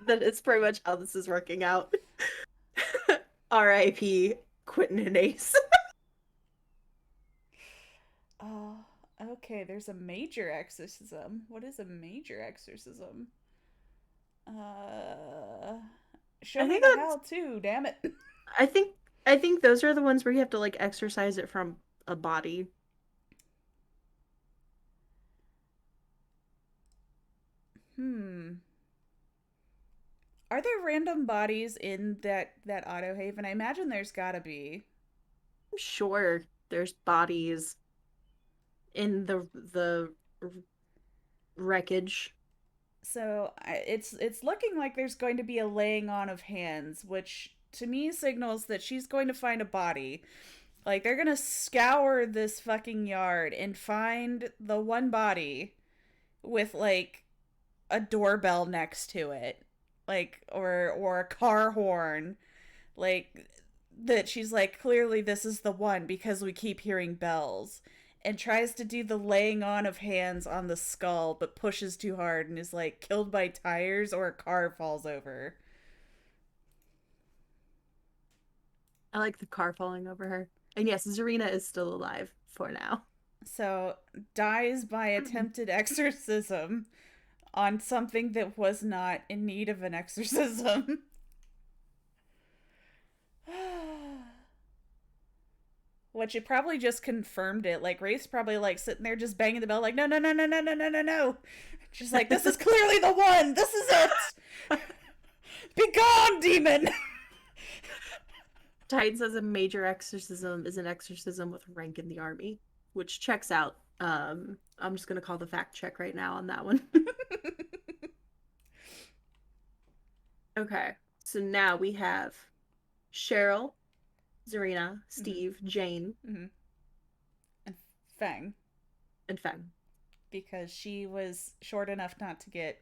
That is pretty much how this is working out. R.I.P. Quentin and Ace. oh, okay. There's a major exorcism. What is a major exorcism? Uh, show I me think the that's how to. Damn it. I think I think those are the ones where you have to like exercise it from a body. Hmm. Are there random bodies in that auto haven? I imagine there's gotta be. I'm sure there's bodies in the wreckage. So it's looking like there's going to be a laying on of hands, which to me signals that she's going to find a body. Like they're gonna scour this fucking yard and find the one body with like a doorbell next to it, like or a car horn, like that she's like clearly this is the one because we keep hearing bells and tries to do the laying on of hands on the skull but pushes too hard and is like killed by tires or a car falls over. I like the car falling over her. And yes, Zarina is still alive for now. So dies by attempted exorcism on something that was not in need of an exorcism. Which it probably just confirmed it. Like Wraith's probably like sitting there just banging the bell, like no no no no no no no no no. She's like, this is clearly the one. This is it. Begone, demon! Titan says a major exorcism is an exorcism with rank in the army, which checks out. I'm just gonna call the fact check right now on that one. Okay, so now we have Cheryl, Zarina, Mm-hmm. Steve, Jane, Mm-hmm. And Fang, and Feng. because she was short enough not to get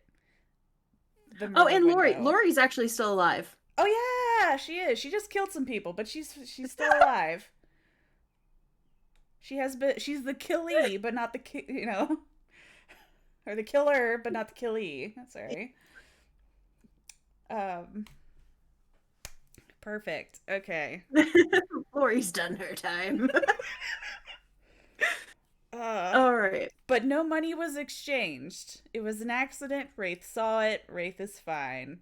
the Oh, murder and Lori. window. Lori's actually still alive. Oh yeah, she is. She just killed some people, but she's still alive. She's the killee, but not the or the killer, but not the killee. Sorry. Um, perfect. Okay. Lori's done her time. Uh, All right. but no money was exchanged. It was an accident. Wraith saw it. Wraith is fine.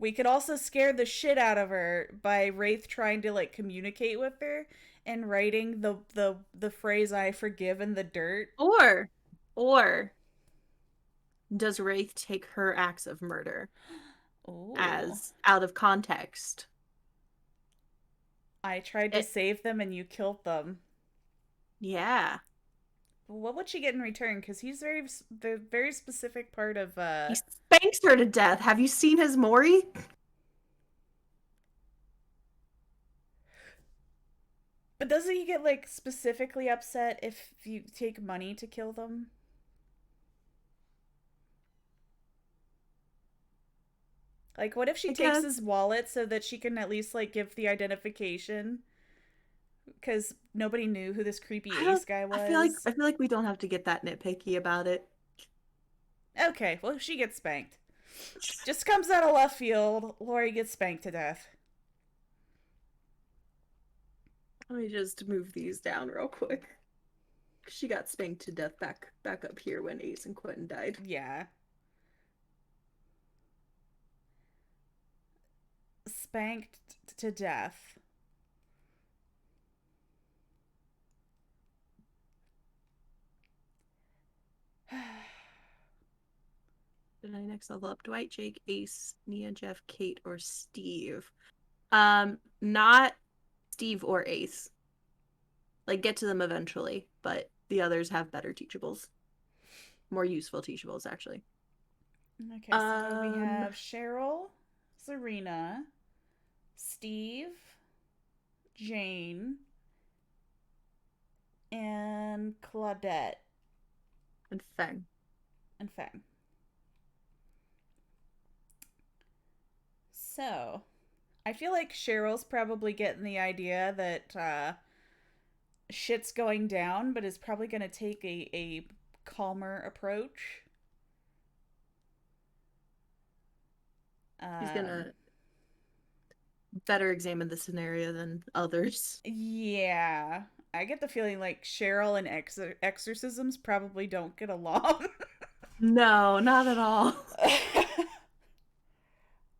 We could also scare the shit out of her by Wraith trying to like communicate with her and writing the phrase "I forgive" in the dirt. Or does Wraith take her acts of murder Ooh. as out of context? I tried to It, save them and you killed them. yeah. What would she get in return? Because he's the very specific part of He spanks her to death. Have you seen his Mori? But doesn't he get like specifically upset if you take money to kill them? Like, what if she I takes guess. his wallet so that she can at least like give the identification? Because nobody knew who this creepy I don't ace guy I was. feel like we don't have to get that nitpicky about it. Okay, well, she gets spanked. Just comes out of left field. Lori gets spanked to death. Let me just move these down real quick. She got spanked to death back up here when Ace and Quentin died. Yeah. Spanked to death. Did I next level up? Dwight, Jake, Ace, Nia, Jeff, Kate, or Steve? Not Steve or Ace. Like get to them eventually, but the others have better teachables. More useful teachables, actually. Okay, so then we Um, have Cheryl, Serena, Steve, Jane, and Claudette and Feng. and Fang. So, I feel like Cheryl's probably getting the idea that shit's going down, but is probably going to take a calmer approach. She's Um, gonna better examine the scenario than others. yeah. I get the feeling like Cheryl and exorcisms probably don't get along. No, not at all.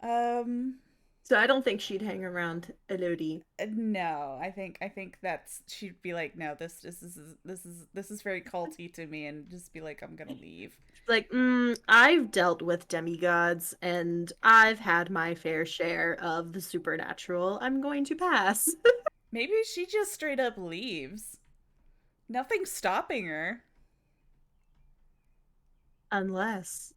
um, So I don't think she'd hang around Elodie. no, I think that's she'd be like, no, this is very culty to me, and just be like, I'm gonna leave. Like, I've dealt with demigods and I've had my fair share of the supernatural. I'm going to pass. Maybe she just straight up leaves. Nothing's stopping her. Unless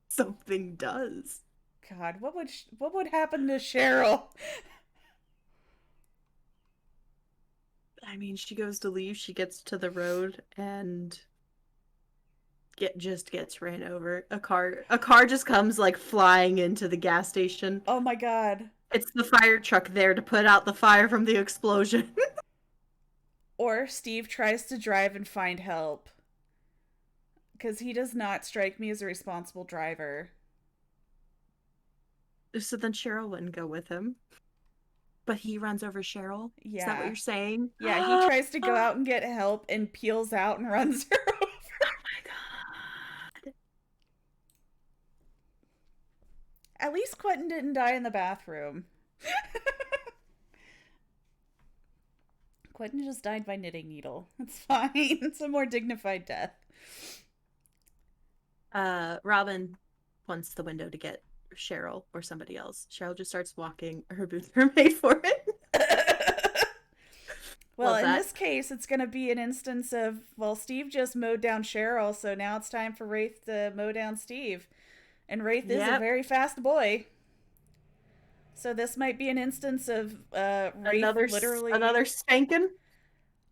something does. God, what would happen to Cheryl? I mean, she goes to leave, she gets to the road and just gets ran over. A car just comes like flying into the gas station. Oh my God. It's the fire truck there to put out the fire from the explosion. Or Steve tries to drive and find help. Because he does not strike me as a responsible driver. So then Cheryl wouldn't go with him. But he runs over Cheryl? Is that what Yeah. you're saying? Yeah, he tries to go out and get help and peels out and runs her over. Oh my god. At least Quentin didn't die in the bathroom. Quentin just died by knitting needle. It's fine. It's a more dignified death. Robin, wants the window to get Cheryl or somebody else. Cheryl just starts walking. Her boots are made for it. Well, Love in that. this case, it's going to be an instance of, well, Steve just mowed down Cheryl, so now it's time for Wraith to mow down Steve. And Wraith is a Yep. very fast boy. So this might be an instance of Wraith literally. Another spanking.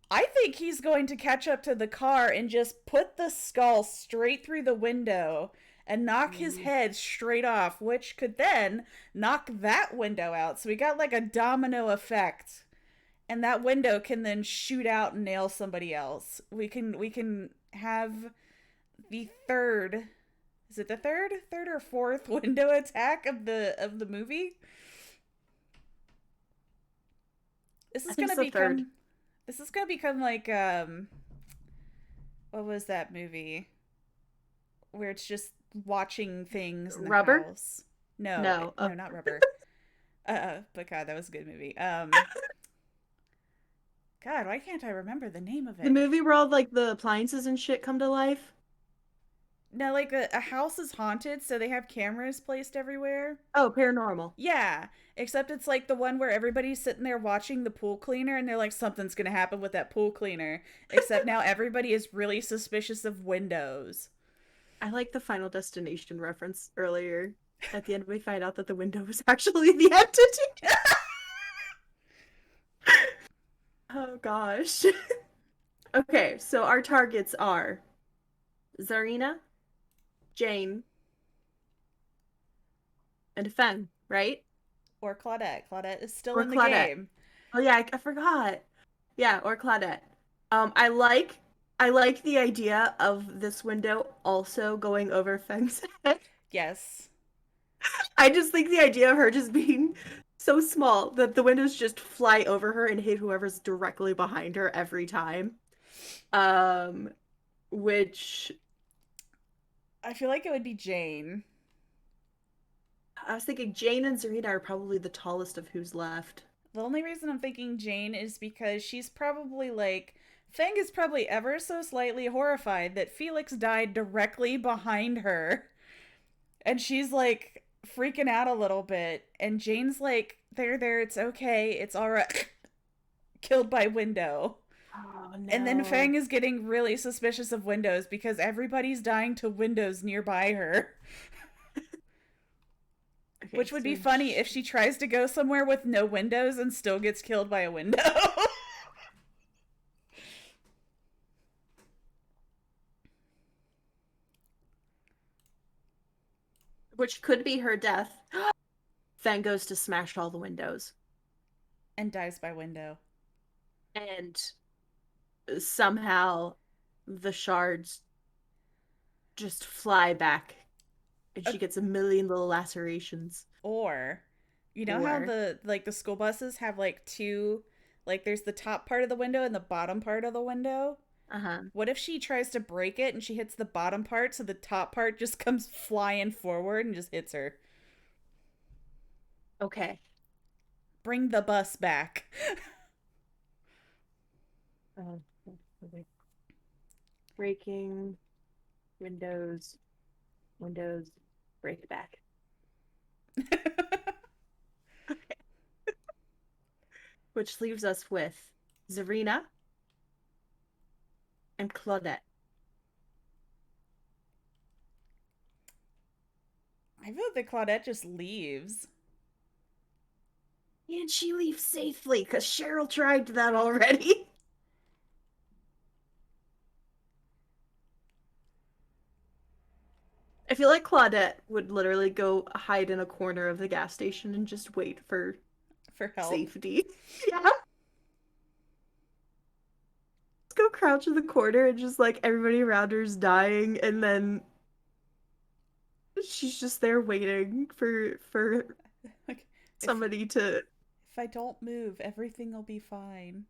I think he's going to catch up to the car and just put the skull straight through the window and knock his Mm. head straight off, which could then knock that window out. So we got like a domino effect. And that window can then shoot out and nail somebody else. We can have the third, is it the third or fourth window attack of the movie? This I is think gonna it's the third. become this is gonna become like what was that movie where it's just watching things in the Rubber? house? No, No. no, not Rubber. But God, that was a good movie. God, why can't I remember the name of The it? movie where all like the appliances and shit come to life. No, like a house is haunted, so they have cameras placed everywhere. Oh, paranormal. Yeah, except it's like the one where everybody's sitting there watching the pool cleaner and they're like, something's gonna happen with that pool cleaner. Except now everybody is really suspicious of windows. I like the Final Destination reference earlier. At the end, we find out that the window was actually the entity. Oh gosh. Okay, so our targets are Zarina, Jane, and Feng, right? Or Claudette. Claudette is still Or in the Claudette. game. Oh yeah, I forgot. Yeah, or Claudette. I like the idea of this window also going over Feng's head. Yes. I just think the idea of her just being so small that the windows just fly over her and hit whoever's directly behind her every time. Um, which I feel like it would be Jane. I was thinking Jane and Zarina are probably the tallest of who's left. The only reason I'm thinking Jane is because she's probably like. Fang is probably ever so slightly horrified that Felix died directly behind her. And she's like freaking out a little bit. And Jane's like, there, it's okay. It's all right. Killed by window. Oh And then no. Fang is getting really suspicious of windows because everybody's dying to windows nearby her. Okay, Which would be so funny if she tries to go somewhere with no windows and still gets killed by a window. which could be her death. Fang goes to smash all the windows. And dies by window. And somehow the shards just fly back and Uh, she gets a million little lacerations. or, you know how Or, the school buses have like two, like there's the top part of the window and the bottom part of the window? uh-huh. What if she tries to break it and she hits the bottom part so the top part just comes flying forward and just hits her? Okay. Bring the bus back. Um, okay. Breaking windows, windows, break it back. Which leaves us with Zarina and Claudette. I vote that Claudette just leaves. And she leaves safely because Cheryl tried that already. I feel like Claudette would literally go hide in a corner of the gas station and just wait for For help. safety. Yeah. Let's go crouch in the corner and just like everybody around her's dying and then she's just there waiting for Like, if somebody to if I don't move, everything will be fine.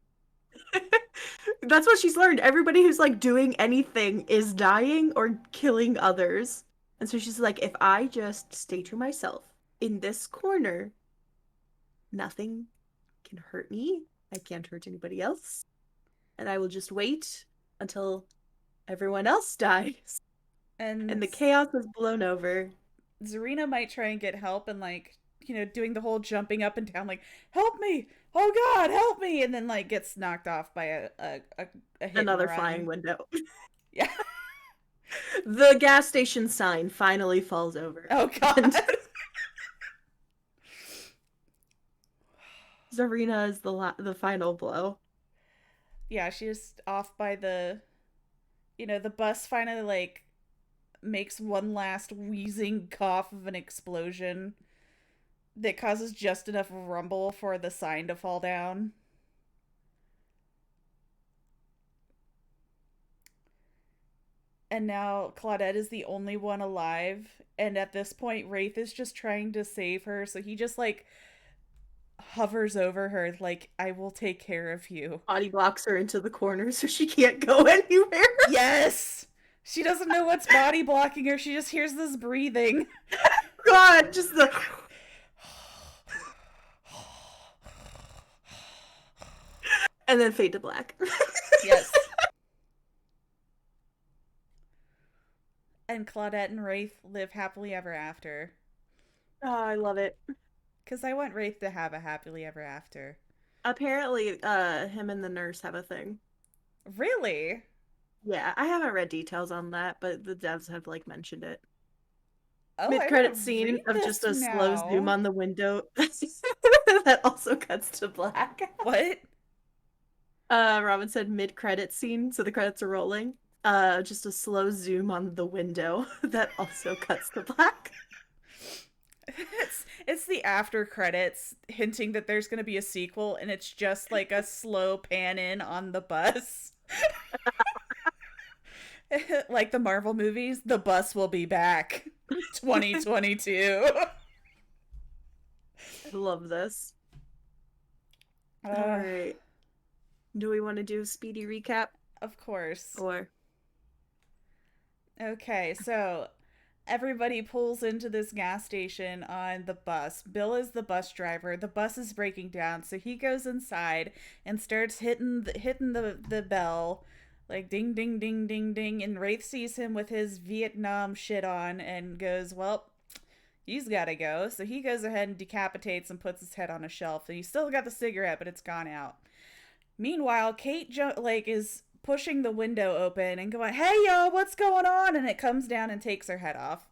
That's what she's learned. Everybody who's like doing anything is dying or killing others. And so she's like, if I just stay to myself in this corner, nothing can hurt me. I can't hurt anybody else. And I will just wait until everyone else dies. And And the chaos is blown over. Zarina might try and get help and like, doing the whole jumping up and down, like, help me! Oh God, help me! And then like gets knocked off by a hit and Another flying run. window. Yeah. The gas station sign finally falls over. Oh God. And Zarina is the final blow. Yeah, she's off by the bus finally like makes one last wheezing cough of an explosion that causes just enough rumble for the sign to fall down. And now Claudette is the only one alive. And at this point, Wraith is just trying to save her. So he just like hovers over her, like, I will take care of you. Body blocks her into the corner so she can't go anywhere. Yes! She doesn't know what's body blocking her. She just hears this breathing. God, just the. And then fade to black. Yes. And Claudette and Wraith live happily ever after. Oh, I love it. Because I want Wraith to have a happily ever after. Apparently, him and the nurse have a thing. Really? Yeah, I haven't read details on that, but the devs have like mentioned it. Oh, I Mid-credit want to scene read of this just a slow zoom now. on the window that also cuts to black. What? Robin said mid-credit scene, so the credits are rolling. Just a slow zoom on the window that also cuts to black. It's the after credits hinting that there's going to be a sequel, and it's just like a slow pan in on the bus. Like the Marvel movies, the bus will be back. 2022. I love this. All right. Do we want to do a speedy recap? Of course. Or Okay, so everybody pulls into this gas station on the bus. Bill is the bus driver. The bus is breaking down, so he goes inside and starts hitting the bell, like ding ding ding ding ding. And Wraith sees him with his Vietnam shit on and goes, "Well, he's gotta go." So he goes ahead and decapitates and puts his head on a shelf. And he's still got the cigarette, but it's gone out. Meanwhile, Kate is pushing the window open and going, "Hey, yo, what's going on?" And it comes down and takes her head off.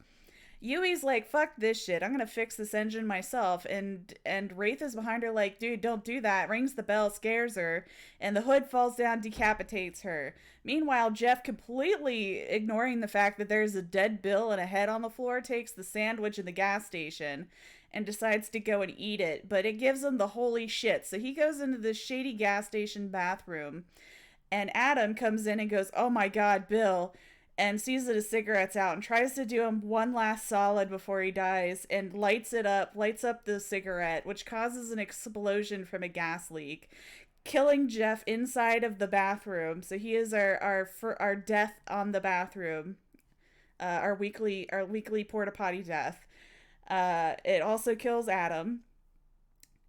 Yui's like, "Fuck this shit. I'm gonna fix this engine myself." And Wraith is behind her like, "Dude, don't do that." Rings the bell, scares her, and the hood falls down, decapitates her. Meanwhile, Jeff, completely ignoring the fact that there's a dead Bill and a head on the floor, takes the sandwich in the gas station and decides to go and eat it. But it gives him the holy shit. So he goes into this shady gas station bathroom, and Adam comes in and goes, "Oh my God, Bill," and sees that his cigarette's out and tries to do him one last solid before he dies and lights up the cigarette, which causes an explosion from a gas leak, killing Jeff inside of the bathroom. So he is our death on the bathroom, our weekly porta potty death. It also kills Adam.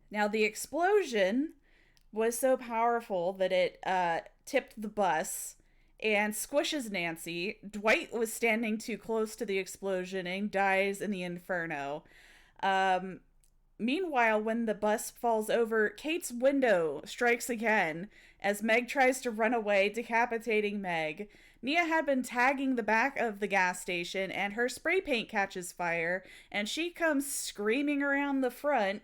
Now the explosion was so powerful that it tipped the bus and squishes Nancy. Dwight was standing too close to the explosion and dies in the inferno. Meanwhile, when the bus falls over, Kate's window strikes again as Meg tries to run away, decapitating Meg. Nia had been tagging the back of the gas station, and her spray paint catches fire, and she comes screaming around the front,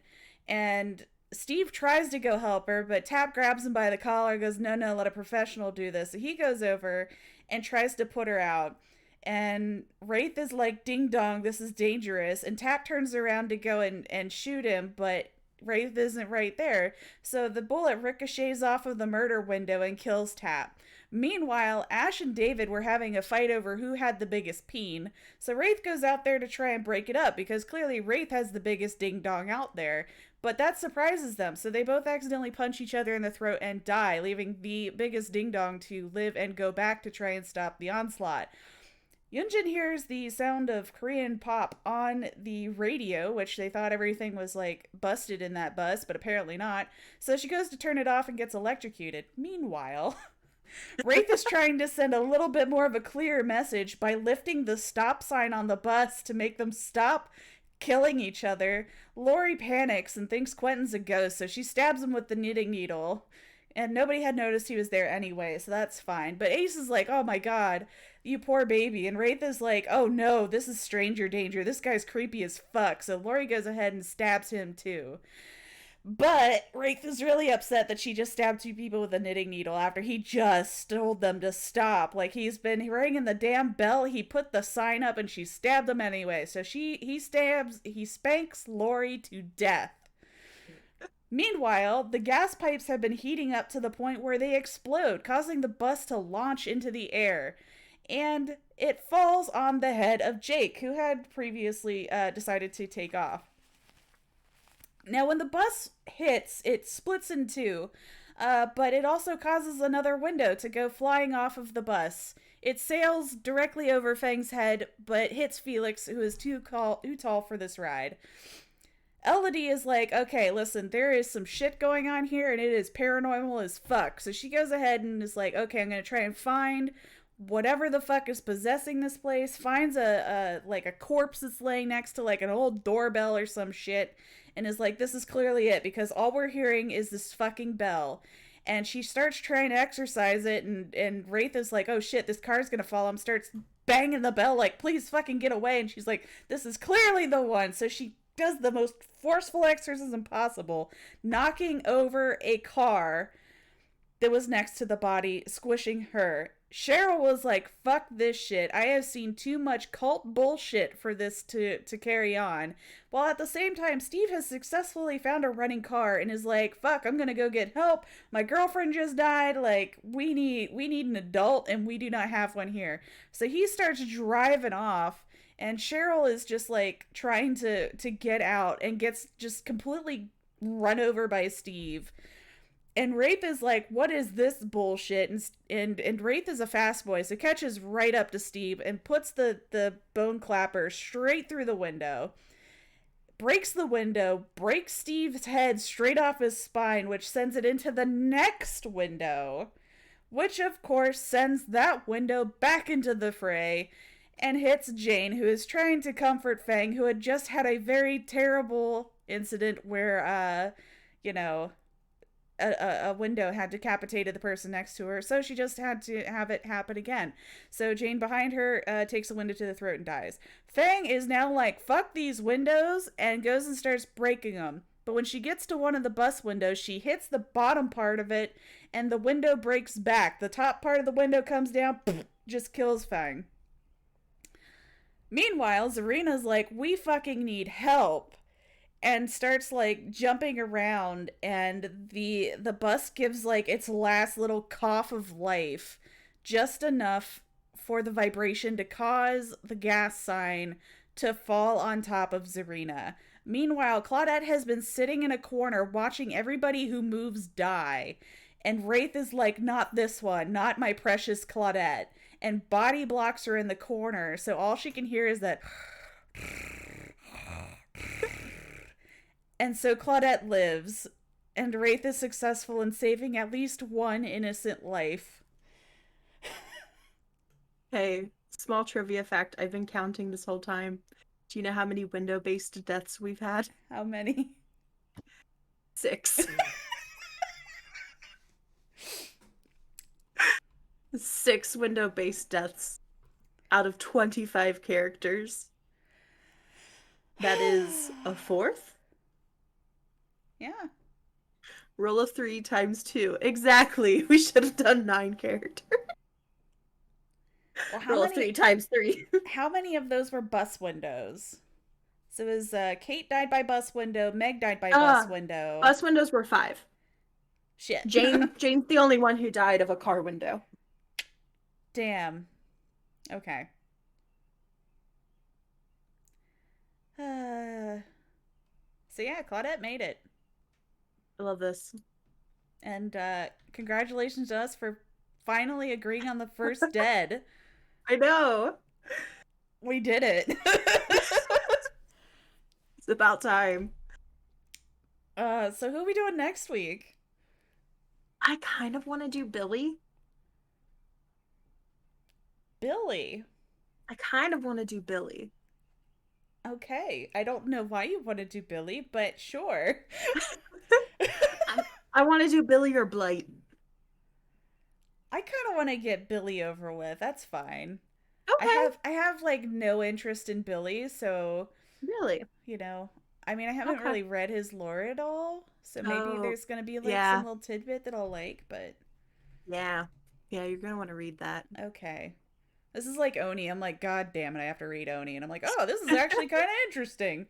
and Steve tries to go help her, but Tap grabs him by the collar and goes, "No, no, let a professional do this." So he goes over and tries to put her out. And Wraith is like, "Ding dong, this is dangerous." And Tap turns around to go and shoot him, but Wraith isn't right there. So the bullet ricochets off of the murder window and kills Tap. Meanwhile, Ash and David were having a fight over who had the biggest peen. So Wraith goes out there to try and break it up because clearly Wraith has the biggest ding dong out there. But that surprises them, so they both accidentally punch each other in the throat and die, leaving the biggest ding dong to live and go back to try and stop the onslaught. Yunjin hears the sound of Korean pop on the radio, which they thought everything was like busted in that bus, but apparently not. So she goes to turn it off and gets electrocuted. Meanwhile, Wraith is trying to send a little bit more of a clear message by lifting the stop sign on the bus to make them stop killing each other. Lori panics and thinks Quentin's a ghost, so she stabs him with the knitting needle. And nobody had noticed he was there anyway, so that's fine. But Ace is like, oh my god, you poor baby. And Wraith is like, oh no, this is stranger danger. This guy's creepy as fuck. So Lori goes ahead and stabs him too. But Wraith is really upset that she just stabbed two people with a knitting needle after he just told them to stop. Like, he's been ringing the damn bell, he put the sign up, and she stabbed him anyway. So he spanks Lori to death. Meanwhile, the gas pipes have been heating up to the point where they explode, causing the bus to launch into the air. And it falls on the head of Jake, who had previously decided to take off. Now, when the bus hits, it splits in two, but it also causes another window to go flying off of the bus. It sails directly over Fang's head, but hits Felix, who is too tall for this ride. Elodie is like, okay, listen, there is some shit going on here, and it is paranormal as fuck. So she goes ahead and is like, okay, I'm gonna try and find whatever the fuck is possessing this place. Finds a corpse that's laying next to like an old doorbell or some shit, and is like, this is clearly it, because all we're hearing is this fucking bell. And she starts trying to exercise it, and Wraith is like, oh shit, this car's gonna fall. Starts banging the bell like, please fucking get away. And she's like, this is clearly the one. So she does the most forceful exorcism possible, knocking over a car that was next to the body, squishing her. Cheryl was like, fuck this shit. I have seen too much cult bullshit for this to carry on. While at the same time, Steve has successfully found a running car and is like, fuck, I'm gonna go get help. My girlfriend just died. Like, we need an adult, and we do not have one here. So he starts driving off, and Cheryl is just like trying to get out and gets just completely run over by Steve. And Wraith is like, what is this bullshit? And Wraith is a fast boy, so catches right up to Steve and puts the bone clapper straight through the window. Breaks the window, breaks Steve's head straight off his spine, which sends it into the next window. Which, of course, sends that window back into the fray and hits Jane, who is trying to comfort Fang, who had just had a very terrible incident where, a window had decapitated the person next to her, so she just had to have it happen again. So Jane behind her takes a window to the throat and dies. Fang is now like, fuck these windows, and goes and starts breaking them. But when she gets to one of the bus windows, she hits the bottom part of it, and the window breaks back. The top part of the window comes down, just kills Fang. Meanwhile, Zarina's like, we fucking need help, and starts like jumping around, and the bus gives like its last little cough of life, just enough for the vibration to cause the gas sign to fall on top of Zarina. Meanwhile, Claudette has been sitting in a corner watching everybody who moves die, and Wraith is like, not this one, not my precious Claudette, and body blocks her in the corner, so all she can hear is that. And so Claudette lives, and Wraith is successful in saving at least one innocent life. Hey, small trivia fact, I've been counting this whole time. Do you know how many window-based deaths we've had? How many? 6. 6 window-based deaths out of 25 characters. That is a fourth? Yeah. Roll of 3 times 2. Exactly. We should have done 9 characters. Well, Roll of 3 times 3. How many of those were bus windows? So it was Kate died by bus window, Meg died by bus window. Bus windows were 5. Shit. Jane's the only one who died of a car window. Damn. Okay. So yeah, Claudette made it. I love this. And congratulations to us for finally agreeing on the first dead. I know. We did it. It's about time. So who are we doing next week? I kind of want to do Billy. Billy. I kind of want to do Billy. Okay. I don't know why you want to do Billy, but sure. I, I want to do Billy or Blight. I kind of want to get Billy over with. That's fine. I Okay, have I have like no interest in Billy, so really? you know, I mean, I haven't Okay. really read his lore at all, so maybe Oh, there's gonna be like some yeah, little tidbit that I'll like, but yeah, yeah. You're gonna want to read that. okay. This is like Oni. I'm like, God damn it, I have to read Oni, and I'm like, oh, this is actually kind of interesting.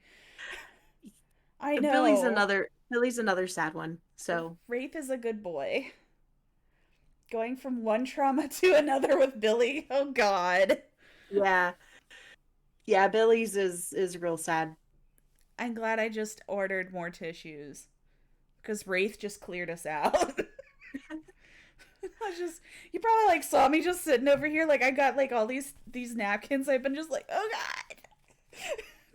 I know. Billy's another sad one. So Wraith is a good boy. Going from one trauma to another with Billy. Oh God. yeah, yeah. Billy's is real sad. I'm glad I just ordered more tissues because Wraith just cleared us out. I just you probably like saw me just sitting over here like I got like all these napkins. I've been just like, oh God,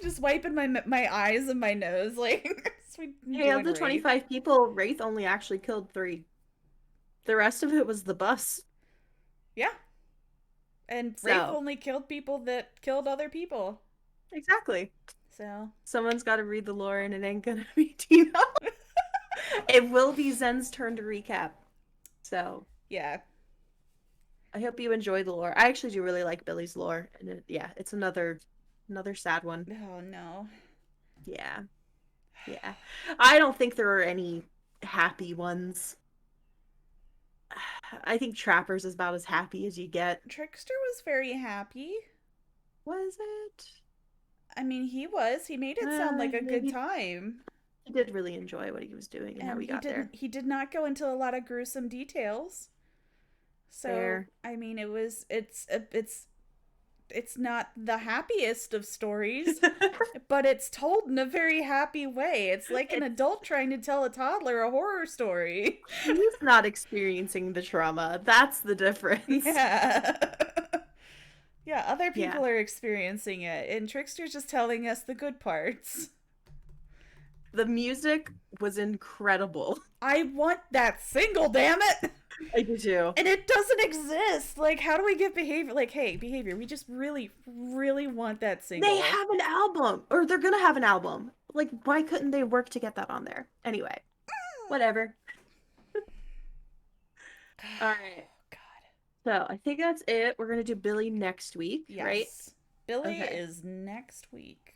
just wiping my eyes and my nose like sweet Hey, of doing the Wraith. 25 people, Wraith only actually killed 3. The rest of it was the bus. Yeah, and Wraith So only killed people that killed other people. exactly. So Someone's got to read the lore, and it ain't gonna be Tino. It will be Zen's turn to recap. So yeah. I hope you enjoy the lore. I actually do really like Billy's lore, and yeah, it's another sad one. Oh no. Yeah, yeah. I don't think there are any happy ones. I think Trapper's is about as happy as you get. Trickster was very happy. Was it? I mean, he was. He made it sound like a good Maybe time. he did really enjoy what he was doing and how And he got there. he did not go into a lot of gruesome details. So, Fair. I mean, it's not the happiest of stories, but it's told in a very happy way. It's like an It's adult trying to tell a toddler a horror story. he's not experiencing the trauma. That's the difference. Yeah. Yeah, other Yeah. people are experiencing it, and Trickster's just telling us the good parts. The music was incredible. I want that single, damn it! I do too. And it doesn't exist. Like, how do we get behavior? Like, hey, behavior, we just really want that They single. have an album, or they're gonna have an album. Like, why couldn't they work to get that on there? Anyway, whatever. All right. God. So I think that's it. We're gonna do Billy next week, right? Yes. Billy Okay. is next week.